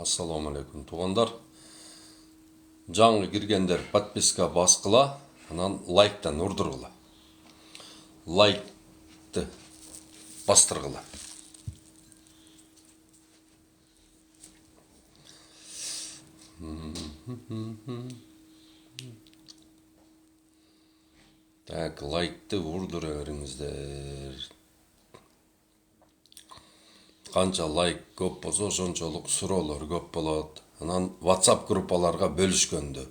Assalamu alaikum туғандар. Жаңы кіргендер подписка басқыла, анан лайктан ұрдырғыла. Лайкты бастырғыла. Так, лайкты ұрдырыңыздар. Қанша лайк көп болса, ошончолук суроолор көп болот. Анан WhatsApp группаларга бөлүшкөндү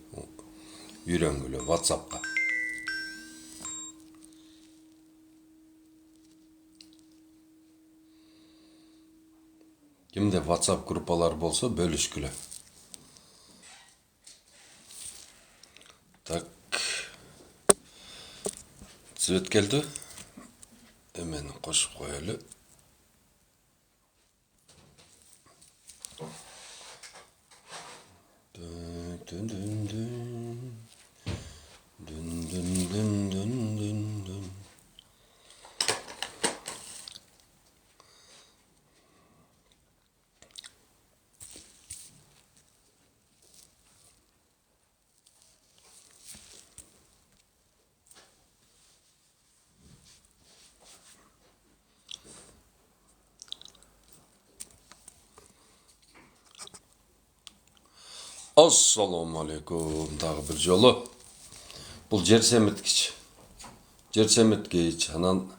үйрөнгүлө WhatsAppка. Кимде WhatsApp группалар болсо бөлүшкүлө. Так. Цвет келди. Эмени кошуп коелу. Dün dün dün dün dün dün dün dün dün. Assalamu alaikum. Дагы бир жолу. Бул жер семирткич. Жер семирткич анан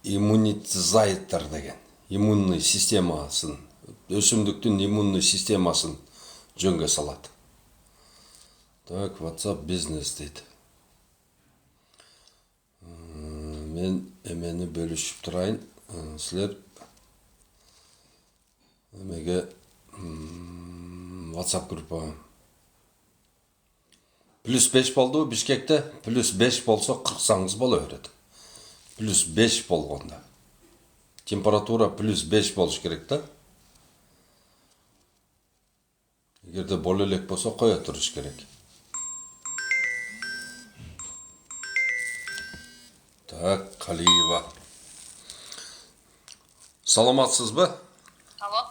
иммунитизатор деген. Иммунный системасын, өсүмдүктүн иммунный системасын жөнгө салат. Так, WhatsApp бизнес дейт. Мен эмени бөлүшүп турайын. Силер эмеге WhatsApp группа. +5 болду Бишкекте. +5 болсо 40 боло берет. +5 болгонда. Температура +5 болуш керек да. Эгерде боло элек болсо кое туруш керек. Так, Калиева. Саламатсызбы? Алло.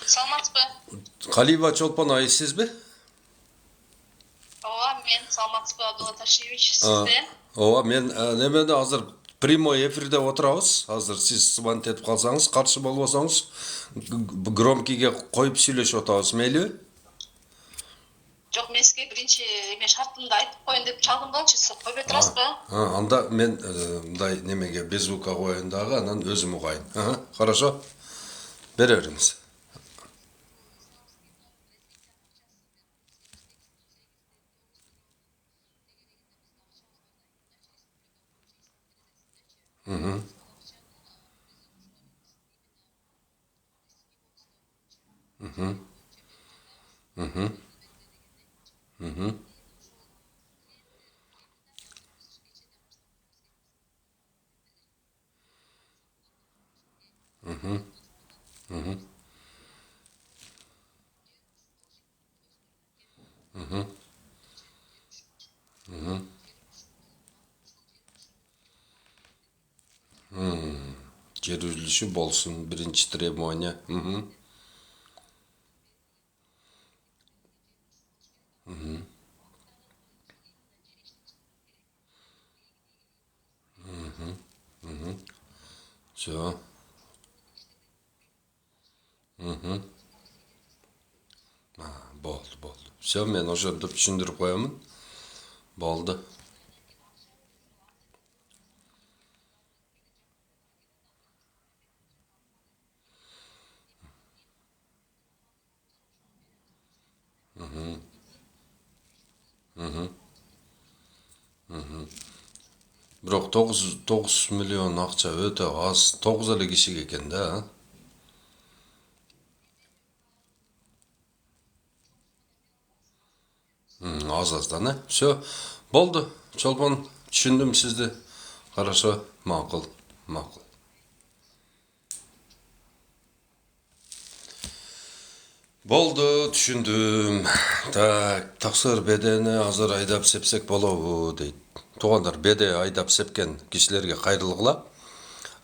Саламатсызбы? Калиева Чолпон айы сизби? Ооба, мен Саламатсызбы Абдулла Ташиевич, сизде? Ооба, мен немеде азыр прямой эфирде отурабыз. Азыр сиз звонить этип калсаңыз, каршы болбосоңуз, громкийге коюп сүйлөшүп атабыз, мейли? Жок, мен сизге биринчи эме шартымды айтып коеюн деп чалдым болчу, сиз койбой турасызбы? Анда мен мындай немеге без звука коеюн дагы, анан өзүм угайын. Хорошо. Бере бериңиз. Жер үзүлүшү болсун, биринчи требование. Всё. Болду. Всё, мен ошентип түшүндүрүп коемун. Болду. Бирок 9 миллион акча өтө аз. 9 эле кишиге экен да. Аздан, э? Всё. Болду. Чолпон, түшүндүм сизди. Хорошо, макул. Болду, түшүндүм. Так, таксыр бедени азыр айдап сепсек болобу дейт. Туғандар, беде айдап сепкен кишилерге кайрылгыла.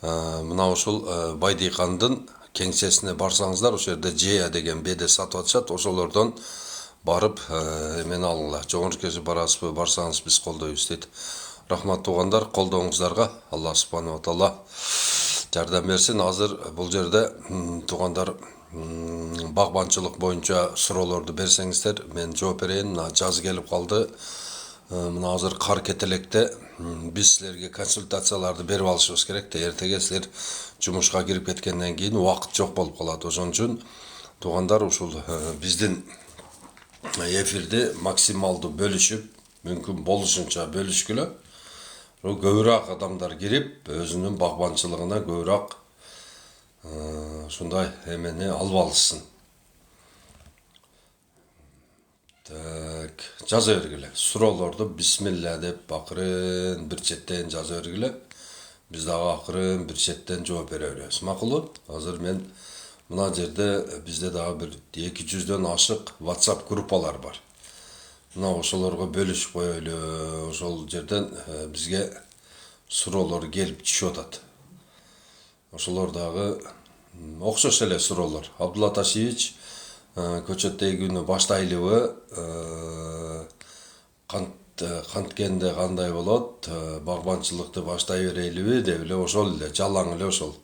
Мына ушул Байдыйкандын кеңсесіне барсаңыздар, ошол жерде Жея деген беде сатып атышат, ошолордон барып эмен алыңлар. Жогоркеже барасызбы, барсаңыз биз колдойбуз дейт. Рахмат туугандар, колдооңуздарга Алла субханала ва таала жардам берсин. Азыр бул жерде туугандар багбанчылык боюнча суроолорду берсеңиздер, мен жооп берейин. Мына жаз келип калды. Мына азыр кар кетелекте биз силерге консультацияларды берип алышыбыз керек да, эртеге силер жумушка кирип кеткенден кийин убакыт жок болуп калат. Ошон үчүн туугандар ушул биздин эфирди максималдуу бөлүшүп, мүмкүн болушунча бөлүшкүлө. Көбүрөөк адамдар кирип, өзүнүн багбанчылыгына көбүрөөк ушундай эмени алып алышсын. Так, жаза бергиле. Суроолорду бисмилла деп акырын бир четтен жаза бергиле. Биз дагы акырын бир четтен жооп бере беребиз. Макулбу? Азыр мен мына жерде бизде дагы бир 200дөн ашык WhatsApp группалар бар. Мына ошолорго бөлүшүп коелу. Ошол жерден бизге суроолор келип түшүп атат. Ошолор дагы окшош эле суроолор. Абдулла Ташевич, көчөт эгүүнү баштайлыбы, канткенде кандай болот, багбанчылыкты баштай берейлиби деп эле ошол эле, жалаң эле ошол.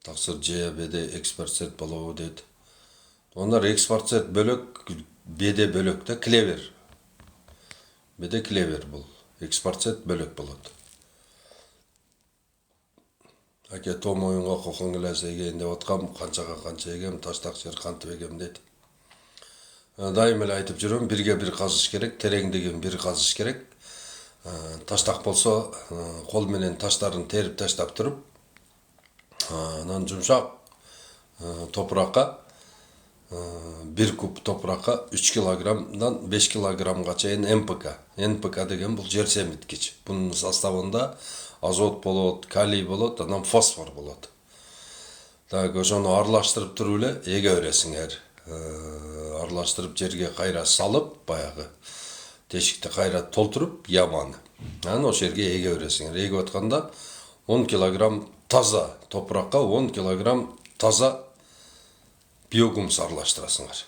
Таксыр ЖБД экспорт болобу дейт. Onlar экспорт бөлөк, беде бөлөк да, клевер. Беде клевер бул. Экспорт бөлөк болот. Аке том оюнга кокон келесе эгейин деп аткам, канчага канча эгем, таштак жер кантип эгем дейт. Дайым эле айтып жүрөм, бирге бир казыш керек, тереңдигин бир казыш керек. Таштак болсо, кол менен таштарын терип таштап туруп, анан жумшак топуракка, 1 куб топуракка 3 килограммдан 5 килограммга чейин НПК. НПК деген бул жер семиткич. Бунун составында азот болот, калий болот, анан фосфор болот. Так, ошону аралаштырып туруп эле эге бересиңер. Аралаштырып жерге кайра салып, баягы тешикти кайра толтуруп, яманы. Анан ошол жерге эге бересиңер. Эгип атканда 10 килограмм таза топуракка 10 килограмм таза биогумус аралаштырасыңар.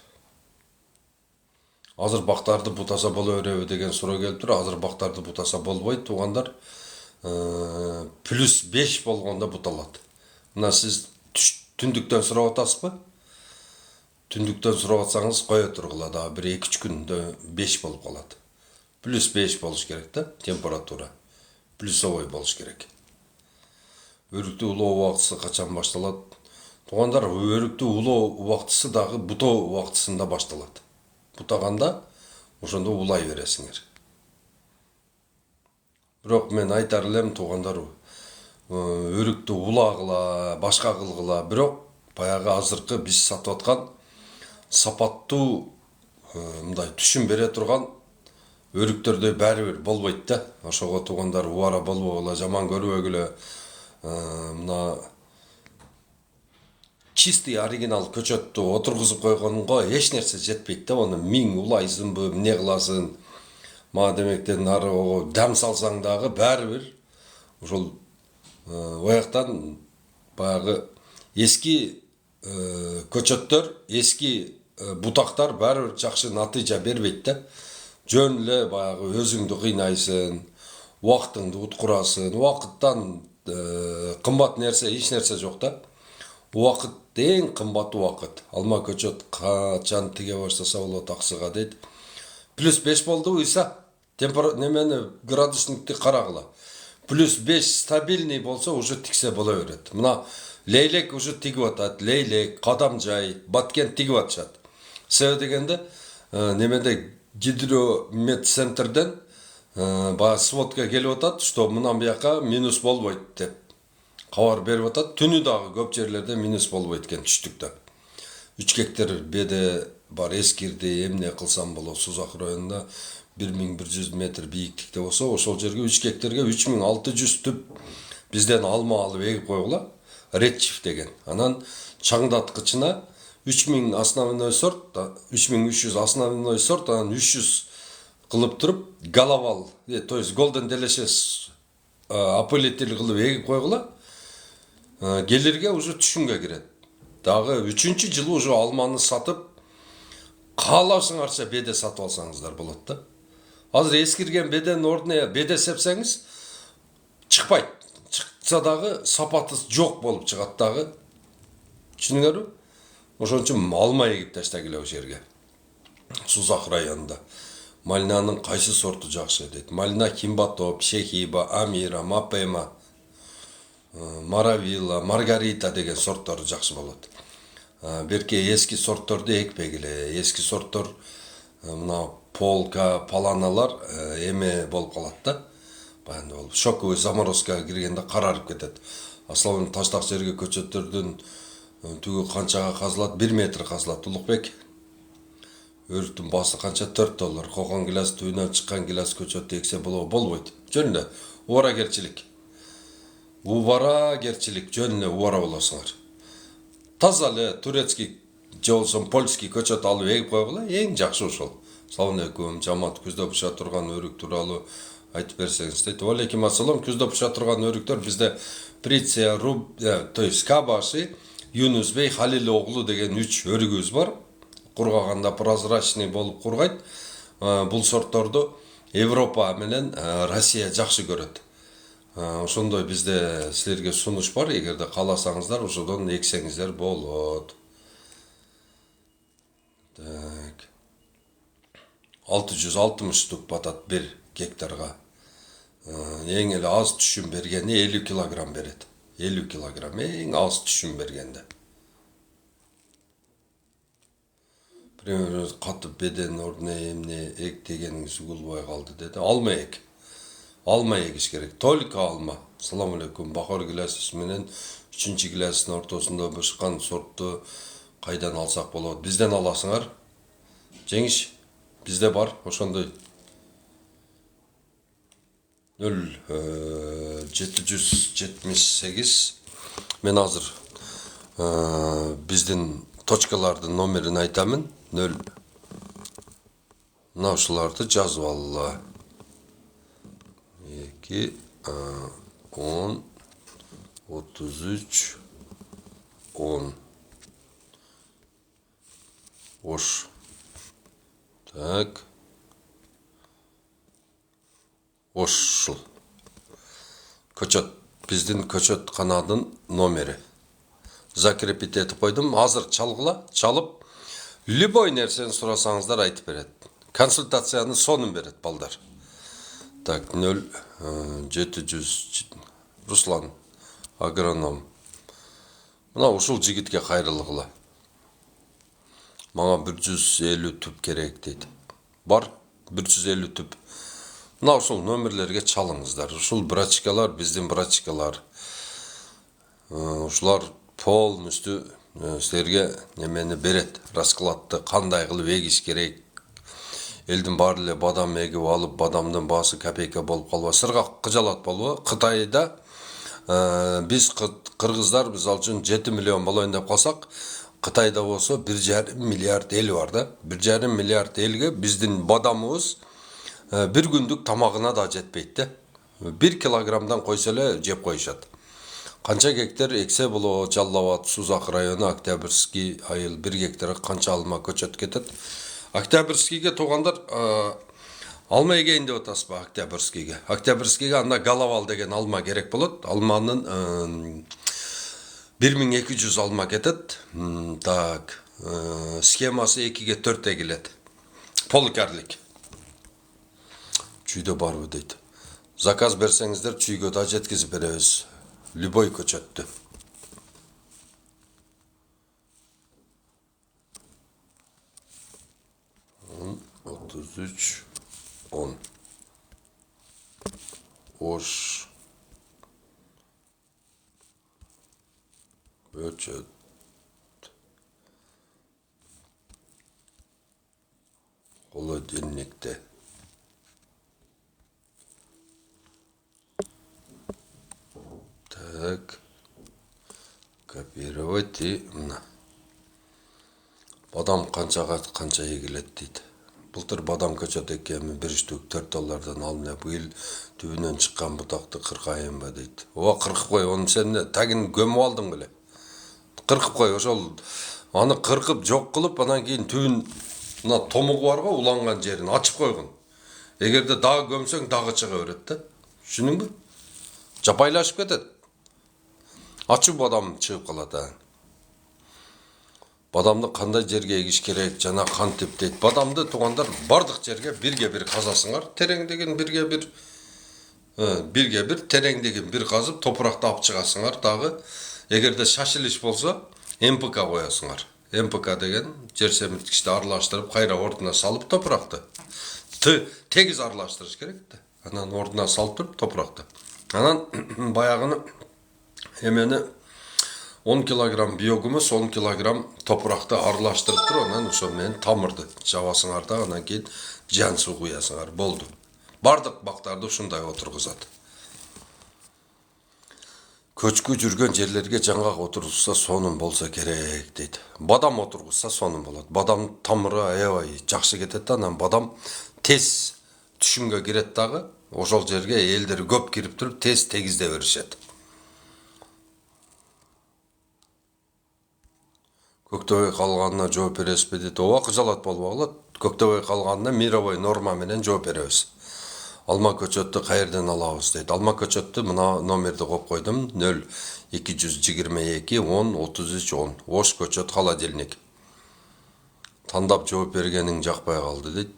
Азыр бактарды бутаса боло береби деген суроо келип тур. Азыр бактарды бутаса болбойт, туугандар. +5 болгондо буталат. Мына сиз түндүктөн сурап атасызбы? Түндүктөн сурап атсаңыз кое тургула, дагы бир 2-3 күндө 5 болуп калат. +5 болуш керек да, температура. Плюсовой болуш керек. Өрүктү улоо убактысы качан башталат? Туугандар, өрүктү улоо убактысы дагы бутоо убактысында башталат. Бутаганда ошондо улай бересиңер. Бирок мен айтар элем, туугандар, өрүктү улагыла, башка кылгыла, бирок баягы азыркы биз сатып аткан сапаттуу, мындай түшүм бере турган өрүктөрдөй баары бир болбойт да. Ошого туугандар убара болбогула, жаман көрбөгүлө. Мына чистый оригинал көчөттү отургузуп койгонго эч нерсе жетпейт да. Аны миң улайсыңбы, эмне кыласың? Ма демектен ары дам салсаң дагы баары бир ошол ояктан баягы эски көчөттөр, эски бутактар баары бир жакшы натыйжа бербейт да. Жөн эле баягы өзүңдү кыйнайсың, убактыңды уткурасың. Убакыттан кымбат нерсе, эч нерсе жок да. Убакыт эң кымбат убакыт. Алма көчөт качан тиге баштаса болот аксыга дейт. +5 болду Иса. Немени градусникти карагыла. +5 стабильный болсо уже тиксе боло берет. Мына лейлек уже тигип атат. Лейлек, Кадамжай, Баткен тигип атышат. Себеби дегенде немеде гидромедцентрден баягы сводка келип атат, что мындан бияка минус болбойт деп кабар берип атат. Түнү дагы көп жерлерде минус болбойт экен түштүктө. 3 гектар беде бар, эскирди, эмне кылсам болот? Сузак районунда 1100 метр бийиктикте болсо, ошол жерге 3 гектарга 3600 түп бизден алма алып эгип койгула. Редчиф деген. Анан чаңдаткычына 3000 основной сорт, 3300 основной сорт, анан 300 кылып туруп головал, то есть Golden Delicious опылитель кылып эгип койгула. Gelirге уже түшүнгө кирет. Дагы 3-чү жылы уже алманы сатып, кааласаңарча беде сатып алсаңыздар болот да. Азыр ескирген беденин ордуна беде сепсеңиз чыкпайт. Чыкса дагы сапаты жок болуп чыгат дагы. Түшүнүңөрбү? Ошон үчүн алма эгип таштагыла ошол жерге. Сузак районунда. Малинанын кайсы сорту жакшы дейт. Малина Кимбатоп, Шехиба, Амира, Мапема, Маравилла, Маргарита деген сорттор жакшы болот. Берке эски сортторду экпегиле. Эски сорттор мына полка, паланалар эме болуп калат да. Баянды болуп шоковый заморозкага киргенде карарып кетет. Аслабын таштак жерге көчөттөрдүн түгү канчага казылат? 1 метр казылат. Улукбек өрүктүн баасы канча? $4. Кокон гилас түбүнөн чыккан гилас көчөттү эксе болбойт. Жөн эле убаракерчилик. Убаракерчилик жөн эле убара болосуңар. Таза эле турецкий же болсо польский көчөт алып эгип койгула, эң жакшы ошол. Салам алейкум, жамаат күздө бушап турган өрүк тууралуу айтып берсеңиз дейт. Алейкум ассалам. Күздө бушап турган өрүктөр бизде Приция, то есть Кабаши, Юнусбей, Халил оглу деген 3 өрүгүбүз бар. Кургаганда прозрачный болуп кургайт. Бул сортторду Европа менен Россия жакшы көрөт. Ошондой бизде силерге сунуш бар, эгерде кааласаңыздар, ошодон эксеңиздер болот. Так. 660 штук батат 1 гектарга. Эң эле аз түшүм бергени 50 килограмм берет. 50 килограмм эң аз түшүм бергенде. Примерно катып беденин ордуна эмне эк дегениңиз угулбай калды деди. Алма эк. Алма эгиш керек. Только алма. Салам алейкум. Бахор гиласис менен 3-чү гиластын ортосунда бышкан сортту кайдан алсак болот? Бизден аласыңар. Жеңиш бизде бар, ошондой 0778. Мен азыр биздин точкалардын номерин айтамын. 0 мына ушуларды жазып алла. 2 10 33 10 Ош. Так. Ошул. Көчөт. Биздин көчөт канадын номери. Закрепить этип койдум. Азыр чалгыла, чалып любой нерсени сурасаңыздар айтып берет. Консультацияны сонун берет балдар. Так, 0700 Руслан агроном. Мына ушул жигитке кайрылгыла. Мага 150 түп керек дейт. Бар 150 түп. Мына ушул номерлерге чалыңыздар. Ушул брачкалар, биздин брачкалар. Ушулар полностью силерге немени берет. Раскладты кандай кылып эгиш керек. Элдин баары эле бадам эгип алып, бадамдын баасы копейка болуп калба. Сыргак кыжалат болбо. Кытайда биз кыргыздар мисалы үчүн 7 миллион болоюн деп калсак, Кытайда болсо 1,5 миллиард эл бар да. 1,5 миллиард элге биздин бадамыбыз bir күндүк тамагына да жетпейт да. 1 килограммдан койсо эле жеп коюшат. Канча гектар эксе болот? Жалал Абад, Сузак району, Октябрьский айыл 1 гектарга канча алма көчөт кетет? Октябрьскийге туугандар алма эгейин деп атасызбы Октябрьскийге? Октябрьскийге анда Галавал деген алма керек болот. Алманын 1200 алма кетет. Так, схемасы 2-ге 4 эгилет. Полкарлик. Чүйдө барбы дейт. Заказ берсеңиздер чүйгө да жеткизип беребиз. Любой көчөттү. Otuz üç 10 Oş Köçöt Kolu dinlikte. Так. Копировать и мына. Бадам канчага канча эгилет дейт. Былтыр бадам көчөт экенми $1 штук $4 алып, быйыл түбүнөн чыккан бутакты кыркайын ба дейт. Ооба кыркып кой, onu sen тагин көмүп алдың беле. Кыркып кой, ошол аны кыркып жок кылып, анан кийин түбүн мына томугу бар го, уланган жерин ачып койгун. Эгерде дагы көмсөң дагы чыга берет да. Түшүндүңбү? Жапайлашып кетет. Ачуу бадам чыгып калат. Бадамды кандай жерге эгиш керек, жана кантип дейт. Бадамды туугандар бардык жерге бирге бир казасыңар. Тереңдеген бирге бир тереңдеген бир казып топуракты алып чыгасыңар. Дагы эгерде шашылыш болсо, МПК коясыңар. МПК деген жер семирткичти аралаштырып, кайра ордуна салып топуракты. Тегиз аралаштырыш керек да. Анан ордуна салып туруп топуракты. Анан баягыны эмени 10 килограмм биогумус, 10 килограмм топуракты аралаштырып туруп, анан ошол менен тамырды жабасыңар да, анан кийин жан суу куясыңар. Болду. Бардык бактарды ушундай отургузат. Көчкү жүргөн жерлерге жаңгак отургузса сонун болсо керек дейт. Бадам отургузса сонун болот. Бадам тамыры аябай жакшы кетет да, анан бадам тез түшүмгө кирет дагы. Ошол жерге элдер көп кирип туруп тез тегизде беришет. Көктөбөй калганына жооп бересизби дейт. Ооба кыжалат болуп калат. Көктөбөй калганына мировой норма менен жооп беребиз. Алма көчөттү каерден алабыз дейт. Алма көчөттү мына номерди коюп койдум. 0222 10 33 10. Ош көчөт холодильник. Тандап жооп бергениң жакпай калды дейт.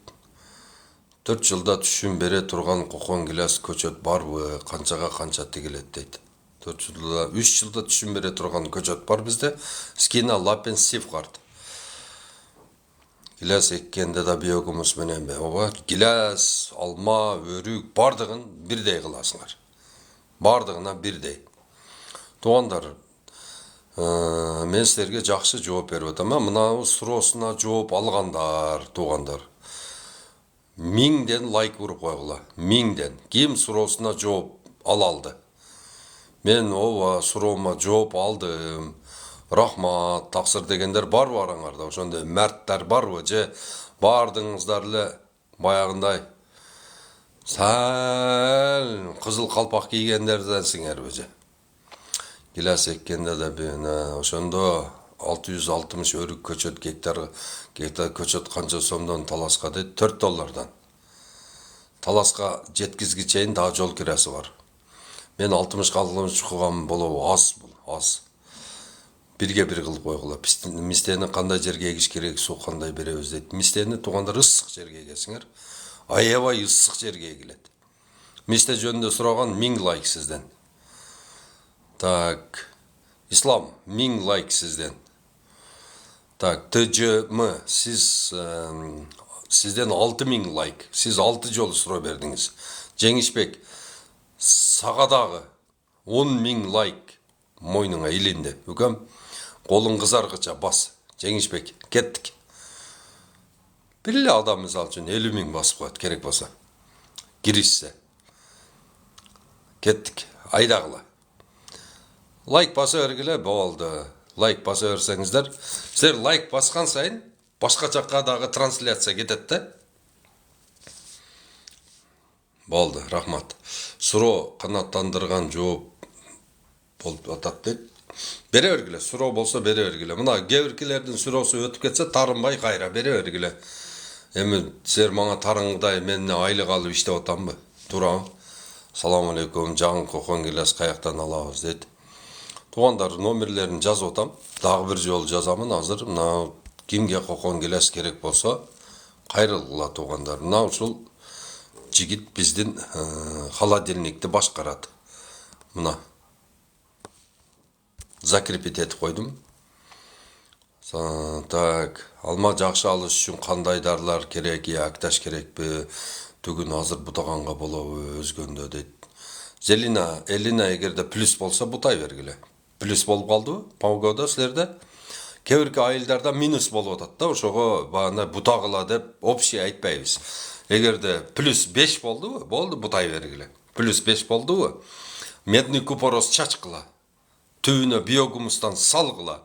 4 жылда түшүм бере турган кокон гилас көчөт барбы? Канчага канча тигилет дейт. 3 жылда түшүм бере турган көчөт бар бизде. Скина Лапен Сифкарт. Гилас эккенде да биогумус менен бе? Ооба, гилас, алма, өрүк бардыгын бирдей кыласыңар. Бардыгына бирдей. Туугандар, мен силерге жакшы жооп берип атам. Мына суроосуна жооп алгандар, туугандар. 1000ден лайк уруп койгула. 1000ден. Ким суроосуна жооп алды? Мен ооба суроома жооп алдым. Рахмат, таксыр дегендер барбы араңарда? Ошондой мәрттер барбы? Же бардыңыздар эле баягындай сәл кызыл калпак кийгендерденсиңерби же? Гилас эккенде да ошондо 660 өрүк көчөт гектар көчөт канча сомдон таласка дейт? $4. Таласка жеткизгичейин дагы жол кирасы бар. Мен 60 калган чукугам болобу? Аз. Бирге бир кылып койгула. Мистени кандай жерге эгиш керек, суу кандай беребиз дейт. Мистени туугандар ысык жерге эгесиңер. Аябай ысык жерге эгилет. Мисте жөнүндө сураган 1000 лайк сизден. Так, Ислам 1000 лайк сизден. Так, ТЖМ сизден 6000 лайк. Сиз 6 жолу суроо бердиңиз. Жеңишбек сага дагы 10.000 лайк мойнуңа илинди. Үкөм, колуң кызаргыча бас. Жеңишбек, кеттик. Бир эле адам мисалы үчүн 50.000 басып коет керек болсо. Киришсе. Кеттик. Айдагыла. Лайк баса бергиле, болду. Лайк баса берсеңиздер, силер лайк баскан сайын башка жакка дагы трансляция кетет да. Болду, рахмат. Суроо канаттандырган жооп болуп атат дейт. Бере бергиле, суроо болсо бере бергиле. Мына кебиркилердин суроосу өтүп кетсе, тарынбай кайра бере бергиле. Эми силер мага тарыңгыдай мени айлык алып иштеп атамбы? Туурабы? Салам алейкум, жаңы кокон гилас каяктан алабыз дейт. Туугандар, номерлерин жазып атам. Дагы бир жолу жазамын азыр. Мына кимге кокон гилас керек болсо, кайрылгыла туугандар. Мына ушул жигит биздин холодильникти башкарат. Мына закрепить этип койдум. Так, алма жакшы алыш үчүн кандай дарылар керек, акташ керекпи? Түгүн азыр бутаганга болобу өзгөндө дейт. Зелина, Элина эгерде плюс болсо бутай бергиле. Плюс болуп калдыбы? Погода силерде? Кебирки айылдарда минус болуп атат да, ошого баана бутагыла деп общий айтпайбыз. Эгерде плюс 5 болдубу? Болду, бутай бергиле. Плюс 5 болдубу? Медный купорос чачкыла. Түбүнө биогумустан салгыла.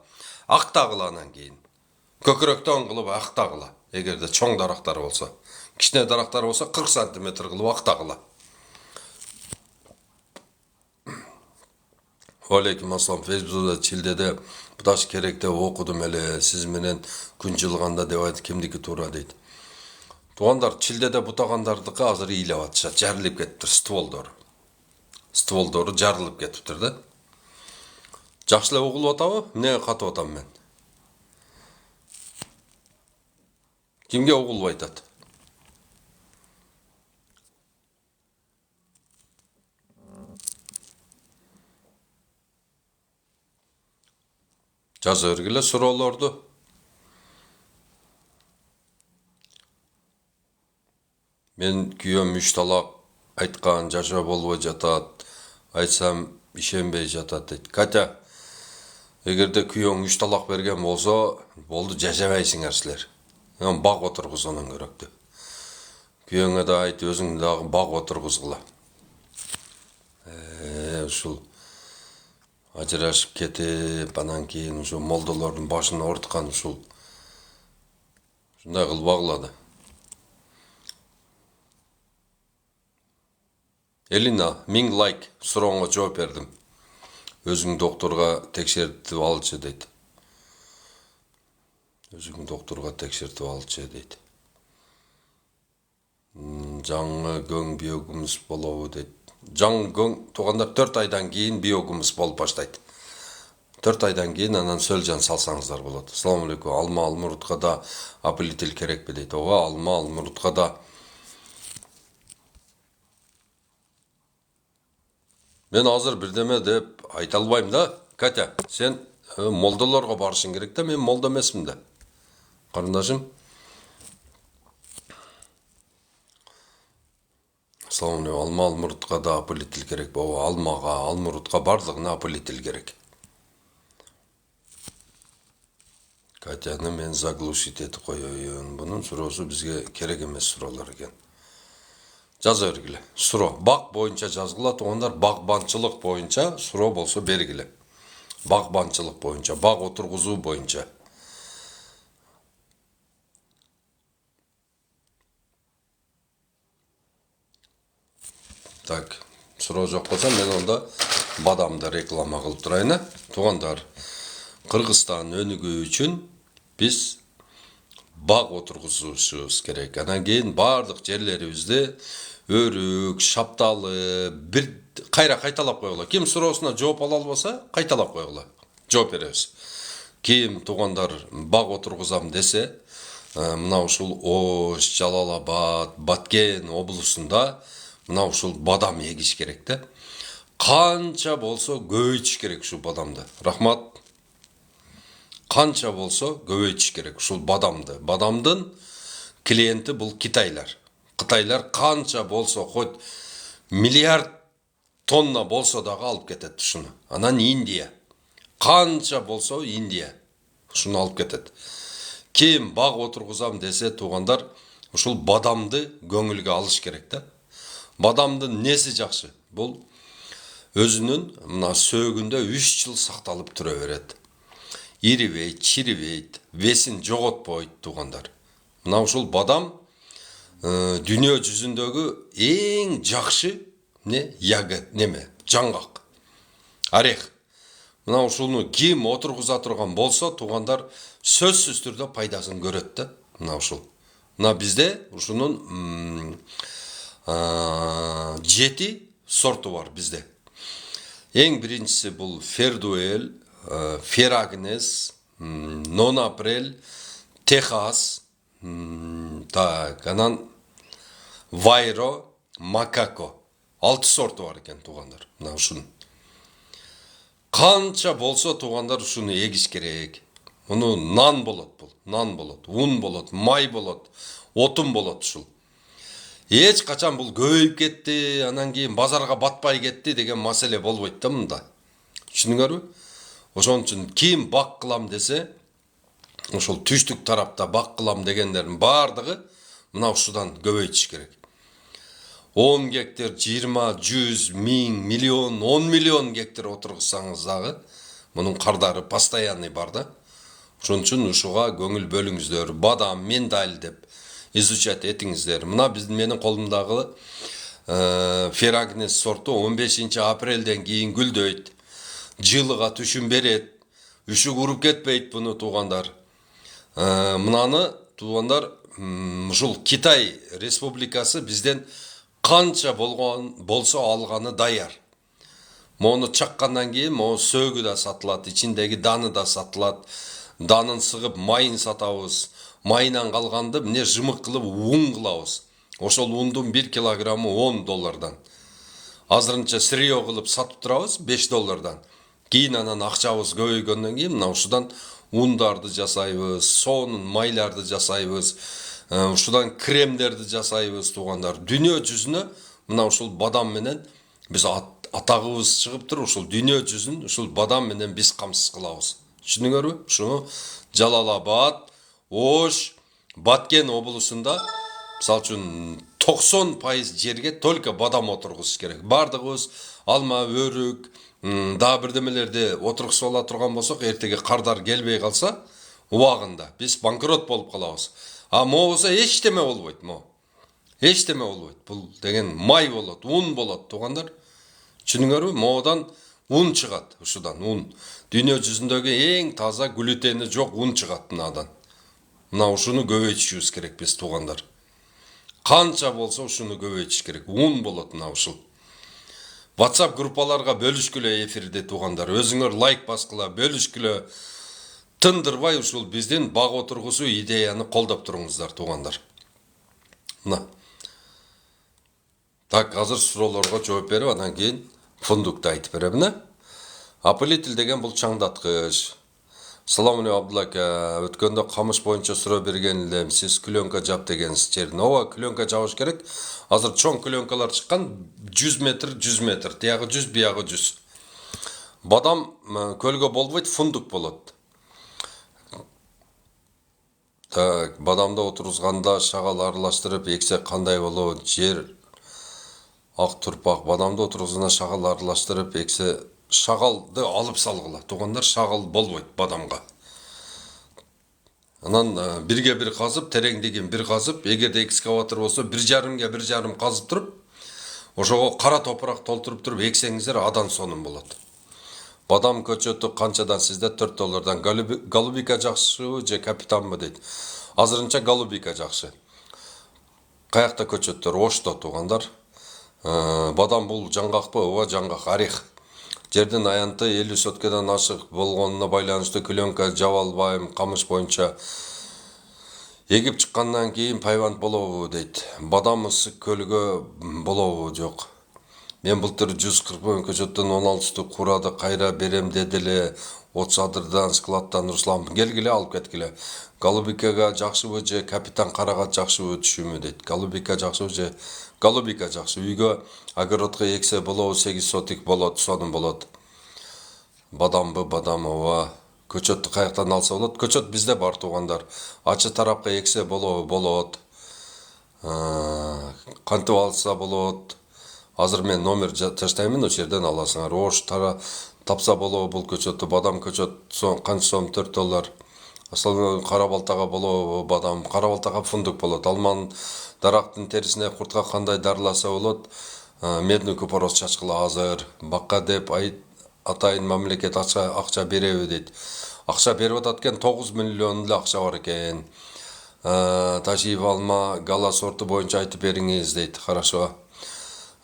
Актагыла анан кийин. Көкүрөктөн кылып актагыла. эгерде чоң дарактар болсо. Кичине дарактар болсо 40 сантиметр кылып актагыла. Алейкум ассалам. Фейсбукта Чилдеде буташ керекте окудум эле. Сиз менен күн жылганда деп айтып кимдики туура дейт. Туугандар, Чилдеде бутагандардыкы азыр ыйлап атышат, жарылып кетиптир стволдору. Стволдору жарылып кетиптир да. Жакшы эле угулуп атабы? Эмнеге катып атам мен? Кимге угулуп айтат? Жаза бергиле суроолорду. Мен күйөөм 3 талак айткан, жашоо болбой жатат. Айтсам ишенбей жатат дейт. Катя, эгерде күйөөң 3 талак берген болсо, болду жашабайсыңар силер. Баг отургузгандан көрөктү. Күйөөңө да айт, өзүң дагы баг отургузгула. Ушул ажырашып кетип, анан кийин ушул молдолордун башын ооруткан ушул. Ушундай кылбагыла да. Элина, 1000 лайк сурооңо жооп бердим. Өзүң докторга текшертип алчы дейт. Өзүң докторга текшертип алчы дейт. Жаңы көң биогумус болобу дейт. Жаңы көң туугандар 4 айдан кийин биогумус болуп баштайт. 4 айдан кийин анан сөлжан салсаңыздар болот. Ассаламу алейкум. Алма алмурутка да апелитил керекпи дейт. Ооба, алма алмурутка да. Мен азыр бирдеме деп айта албайм да. Катя, сен молдолорго барышың керек да, мен молдо эмесмин да. Карындашым. Ассаламу алейкум. Алма алмурутка да апелитил керек. Ооба, алмага, алмурутка бардыгына апелитил керек. Катяны мен заглушить этип коеюн. Бунун суроосу бизге керек эмес суроолор экен. Жаза бергиле. Суроо. Бак боюнча жазгыла, туугандар, багбанчылык боюнча суроо болсо бергиле. Багбанчылык боюнча, баг отургузуу боюнча. Так, суроо жок болсо мен онда бадамды реклама кылып турайын. Туугандар, Кыргызстан өнүгүү үчүн биз баг отургузушубуз керек. Анан кийин бардык жерлерибизде өрүк, шапталы, бир кайра кайталап койгула. Ким суроосуна жооп ала албаса, кайталап койгула. Жооп беребиз. Ким туугандар баг отургузам десе, мына ушул Ош, Жалал-Абад, Баткен облусунда мына ушул бадам эгиш керек да. Канча болсо көбөйтүш керек ушул бадамды. Рахмат. Канча болсо көбөйтүш керек ушул бадамды. Бадамдын клиенти бул Китайлар. Кытайлар канча болсо хоть миллиард тонна болсо дагы алып кетет ушуну. Анан Индия. Канча болсо Индия ушуну алып кетет. Ким баг отургузам десе, туугандар, ушул бадамды көңүлгө алыш керек да. Бадамдын неси жакшы? Бул өзүнүн мына сөөгүндө 3 жыл сакталып тура берет. Ирибейт, чирибейт, весин жоготпойт, туугандар. Мына ушул бадам дүйнө жүзүндөгү эң жакшы ягод жаңгак. Орех. Мына ушуну ким отургуза турган болсо, туугандар, сөзсүз түрдө пайдасын көрөт да. Мына ушул. Мына бизде ушунун 7 сорту бар бизде. Эң биринчиси бул Фердуэль, Ферагнес, Нон-Апрель, Техас, так, анан Вайро, Макако. 6 сорту бар экен, туугандар. Мына ушунун. Канча болсо, туугандар, ушуну эгиш керек. Муну нан болот бул, нан болот, ун болот, май болот, отун болот ушул. Эч качан бул көбөйүп кетти, анан кийин базарга батпай кетти деген маселе болбойт да мында. Түшүндүңөрбү? Ошон үчүн ким бак кылам десе, ошол түштүк тарапта бак кылам дегендердин бардыгы мына ушудан көбөйтүш керек. 10 гектар, 20, 100, 1000, миллион, 10 миллион гектар отургузсаңыз дагы, мунун кардары постоянный бар да. Ошон үчүн ушуга көңүл бөлүңүздөр. Бадам, миндаль деп изучать этиңиздер. Мына менин колумдагы Ферагнес сорту 15 апрелден кийин гүлдөйт. Жылыга түшүм берет. Үшүк уруп кетпейт буну туугандар. Мынаны туугандар ушул Китай республикасы бизден канча болсо алганы даяр. Мону чаккандан кийин могу сөөгү да сатылат, ичиндеги даны да сатылат. Данын сыгып майын сатабыз. Майынан калганды эмне жымык кылып ун кылабыз. Ошол ундун 1 килограммы $10. Азырынча сырье кылып сатып турабыз $5. Кийин анан акчабыз көбөйгөндөн кийин мына ушудан ундарды жасайбыз, сонун майларды жасайбыз. Ушудан кремдерди жасайбыз туугандар. Дүйнө жүзүнө мына ушул бадам менен биз атагыбыз чыгып туруп, ушул дүйнө жүзүн ушул бадам менен биз камсыз кылабыз. Түшүндүңөрбү? Ушуну Жалал-Абад, Ош, Баткен облусунда мисалы үчүн 90% жерге только бадам отургузуш керек. Бардыгыбыз алма, өрүк, дагы бирдемелерди отургузуп ала турган болсок, эртеге кардар келбей калса, убагында биз банкрот болуп калабыз. Болсо эчтеме болбойт, эчтеме болбойт. Бул деген май болот, ун болот туугандар. Түшүндүңөрбү? Моодон ун чыгат, ушудан ун. Дүйнө жүзүндөгү эң таза глютени жок ун чыгат мынадан. Мына ушуну көбөйтүшүбүз керек биз туугандар. Канча болсо ушуну көбөйтүш керек. Ун болот мына ушул. WhatsApp группаларга бөлүшкүлө эфирде туугандар. Өзүңөр лайк баскыла, бөлүшкүлө. Тындырбай ушул биздин бак отургусуу идеяны колдоп туруңуздар туугандар. Мына. Так, азыр суроолорго жооп берип, андан кийин фундукту айтып берем. Опылитель деген бул чаңдаткыч. Салам алейкум Абдулла ака. Өткөндө камыш боюнча суроо берген элем. Сиз клёнка жап дегенсиз жерине. Ооба, клёнка жабыш керек. Азыр чоң клёнкалар чыккан 100 метр, 100 метр. Тиягы 100, биягы 100. Бадам көлгө болбойт, фундук болот. Так, бадамды отургузганда шагал аралаштырып эксе кандай болот? Жер ак турпак. Бадамды отургузганда шагал аралаштырып эксе шагалды алып салгыла. Туугандар, шагал болбойт бадамга. Анан бирге бир казып, тереңдигин бир казып, эгерде экскаватор болсо 1,5 ге 1,5 казып туруп, ошого кара топурак толтуруп туруп эксеңиздер адан сонун болот. Бадам көчөтү канчадан сизде? $4. Голубика жакшыбы же капитанбы дейт. Азырынча голубика жакшы. Каякта көчөттөр? Ошто туугандар. Бадам бул жаңгакпы? Ооба, жаңгак, орех. Жердин аянты 50 соткадан ашык болгонуна байланыштуу клёнка жаба албайм, камыш боюнча эгип чыккандан кийин пайвант болобу дейт. Бадам ысык көлгө болобу? Жок. Мен былтыр 140 көчөттөн 16 курады кайра берем деди эле. От чадырдан, складтан Руслан келгиле алып кеткиле. Голубикага жакшыбы же капитан карагат жакшыбы түшүмү дейт. Голубика жакшыбы же голубика жакшы. Үйгө огородко эксе болобу? 8 сотик болот, сонун болот. Бадамбы? Бадам, ооба. Көчөттү каяктан алса болот? Көчөт бизде бар туугандар. Ачы тарапка эксе болобу? Болот. Кантип алса болот? Азыр мен номер таштаймын, ошол жерден аласыңар. Ош тапса болобу бул көчөттү? Бадам көчөт канча сом? $4. Асыл кара балтага болобу бадам? Кара балтага фундук болот. Алман дарактын терисине куртка кандай дарыласа болот? Медный купорос чачкыла азыр. Бакка деп атайын мамлекет акча береби дейт. Акча берип атат экен, 9 миллион эле акча бар экен. Тажиев алма гала сорту боюнча айтып бериңиз дейт. Хорошо.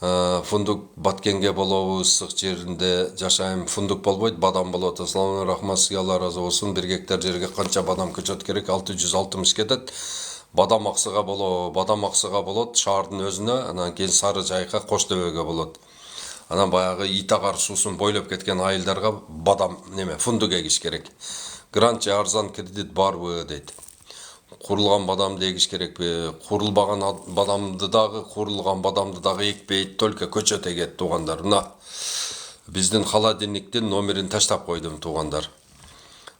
Фундук Баткенге болобу? Ысык жеринде жашайм. Фундук болбойт, бадам болот. Ассалам рахмат, сизге Алла разы болсун. 1 гектар жерге канча бадам көчөт керек? 660 кетет. Бадам аксыга болобу? Бадам аксыга болот, шаардын өзүнө, анан кийин Сары Жайка, Кош Дөбөгө болот. Анан баягы Итагар суусун бойлоп кеткен айылдарга бадам фундук эгиш керек. Грант же арзан кредит барбы дейт. Курулган бадамды эгиш керекпи? Курулбаган бадамды дагы, курулган бадамды дагы экпейт, только көчөт эгет туугандар. Мына биздин холодильниктин номерин таштап койдум туугандар.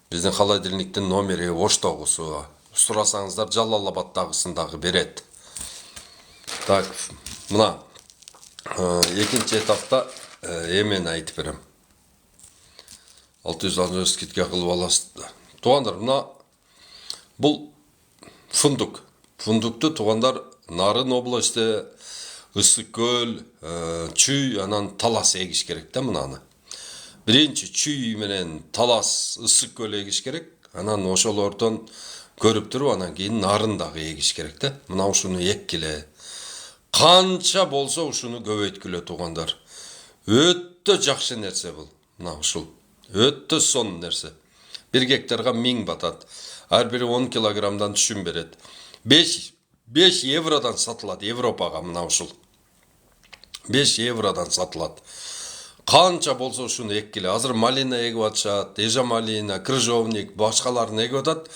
Биздин холодильниктин номери Оштогусу. Сурасаңыздар Жалал-Абаддагысын дагы берет. Так, мына экинчи этапта эмени айтып берем. 660 скидка кылып аласыз. Туғандар, бұл фундук. Фундукты туғандар Нарын областы Ысыккөл, Чүй, анан Талас егіш керек та мынаны. Бірінші Чүй менен Талас, Ысыккөл егіш керек. Анан ошолордон көріп тұрып, анан кейін Нарындағы егіш керек та. Мына ушуну еккіле. Қанша болса ушуну көбөйткүлө туғандар. Өтті жақшы нерсе бұл. Мына ушул. Өтті сон нерсе. 1 гектарға 1000 батат. Ар бири 10 килограммдан түшүм берет. 5 евродан сатылат Европаға мына ушул. 5 евродан сатылат. Қанша болса ушуну эккиле. Азыр малина егип атышат, эжа малина, крыжовник, башкаларын егип атат.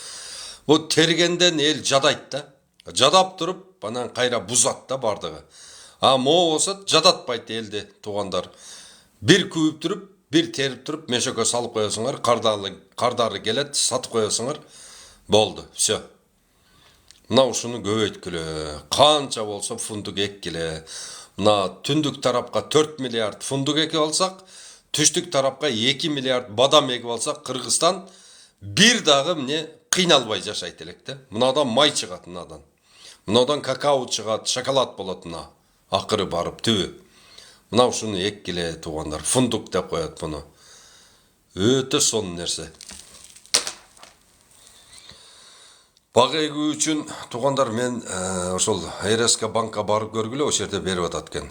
Бу тергенден эл жадайт да. Жадап туруп, анан кайра бузат да бардыгы. Мо болсо жадатпайт элди туғандар. Bir күйүп туруп, bir терип туруп, мешөккө салып коесуңар, кардары келет, сатып коесуңар. Болду, всё. Мына ушуну көбөйткүлө. Канча болсо фундук эккиле. Мына түндүк тарапка 4 миллиард фундук экип алсак, түштүк тарапка 2 миллиард бадам экип алсак, Кыргызстан бир дагы эмне кыйналбай жашайт элек да. Мынадан май чыгат мынадан. Мынадан какао чыгат, шоколад болот мына. Акыры барып түбү. Мына ушуну эккиле туғандар. Фундук деп коет буну. Өтө сон нерсе. Бак эгүү үчүн туғандар мен ошол РСК банкка барып көргүлө, ошол жерде берип атат экен.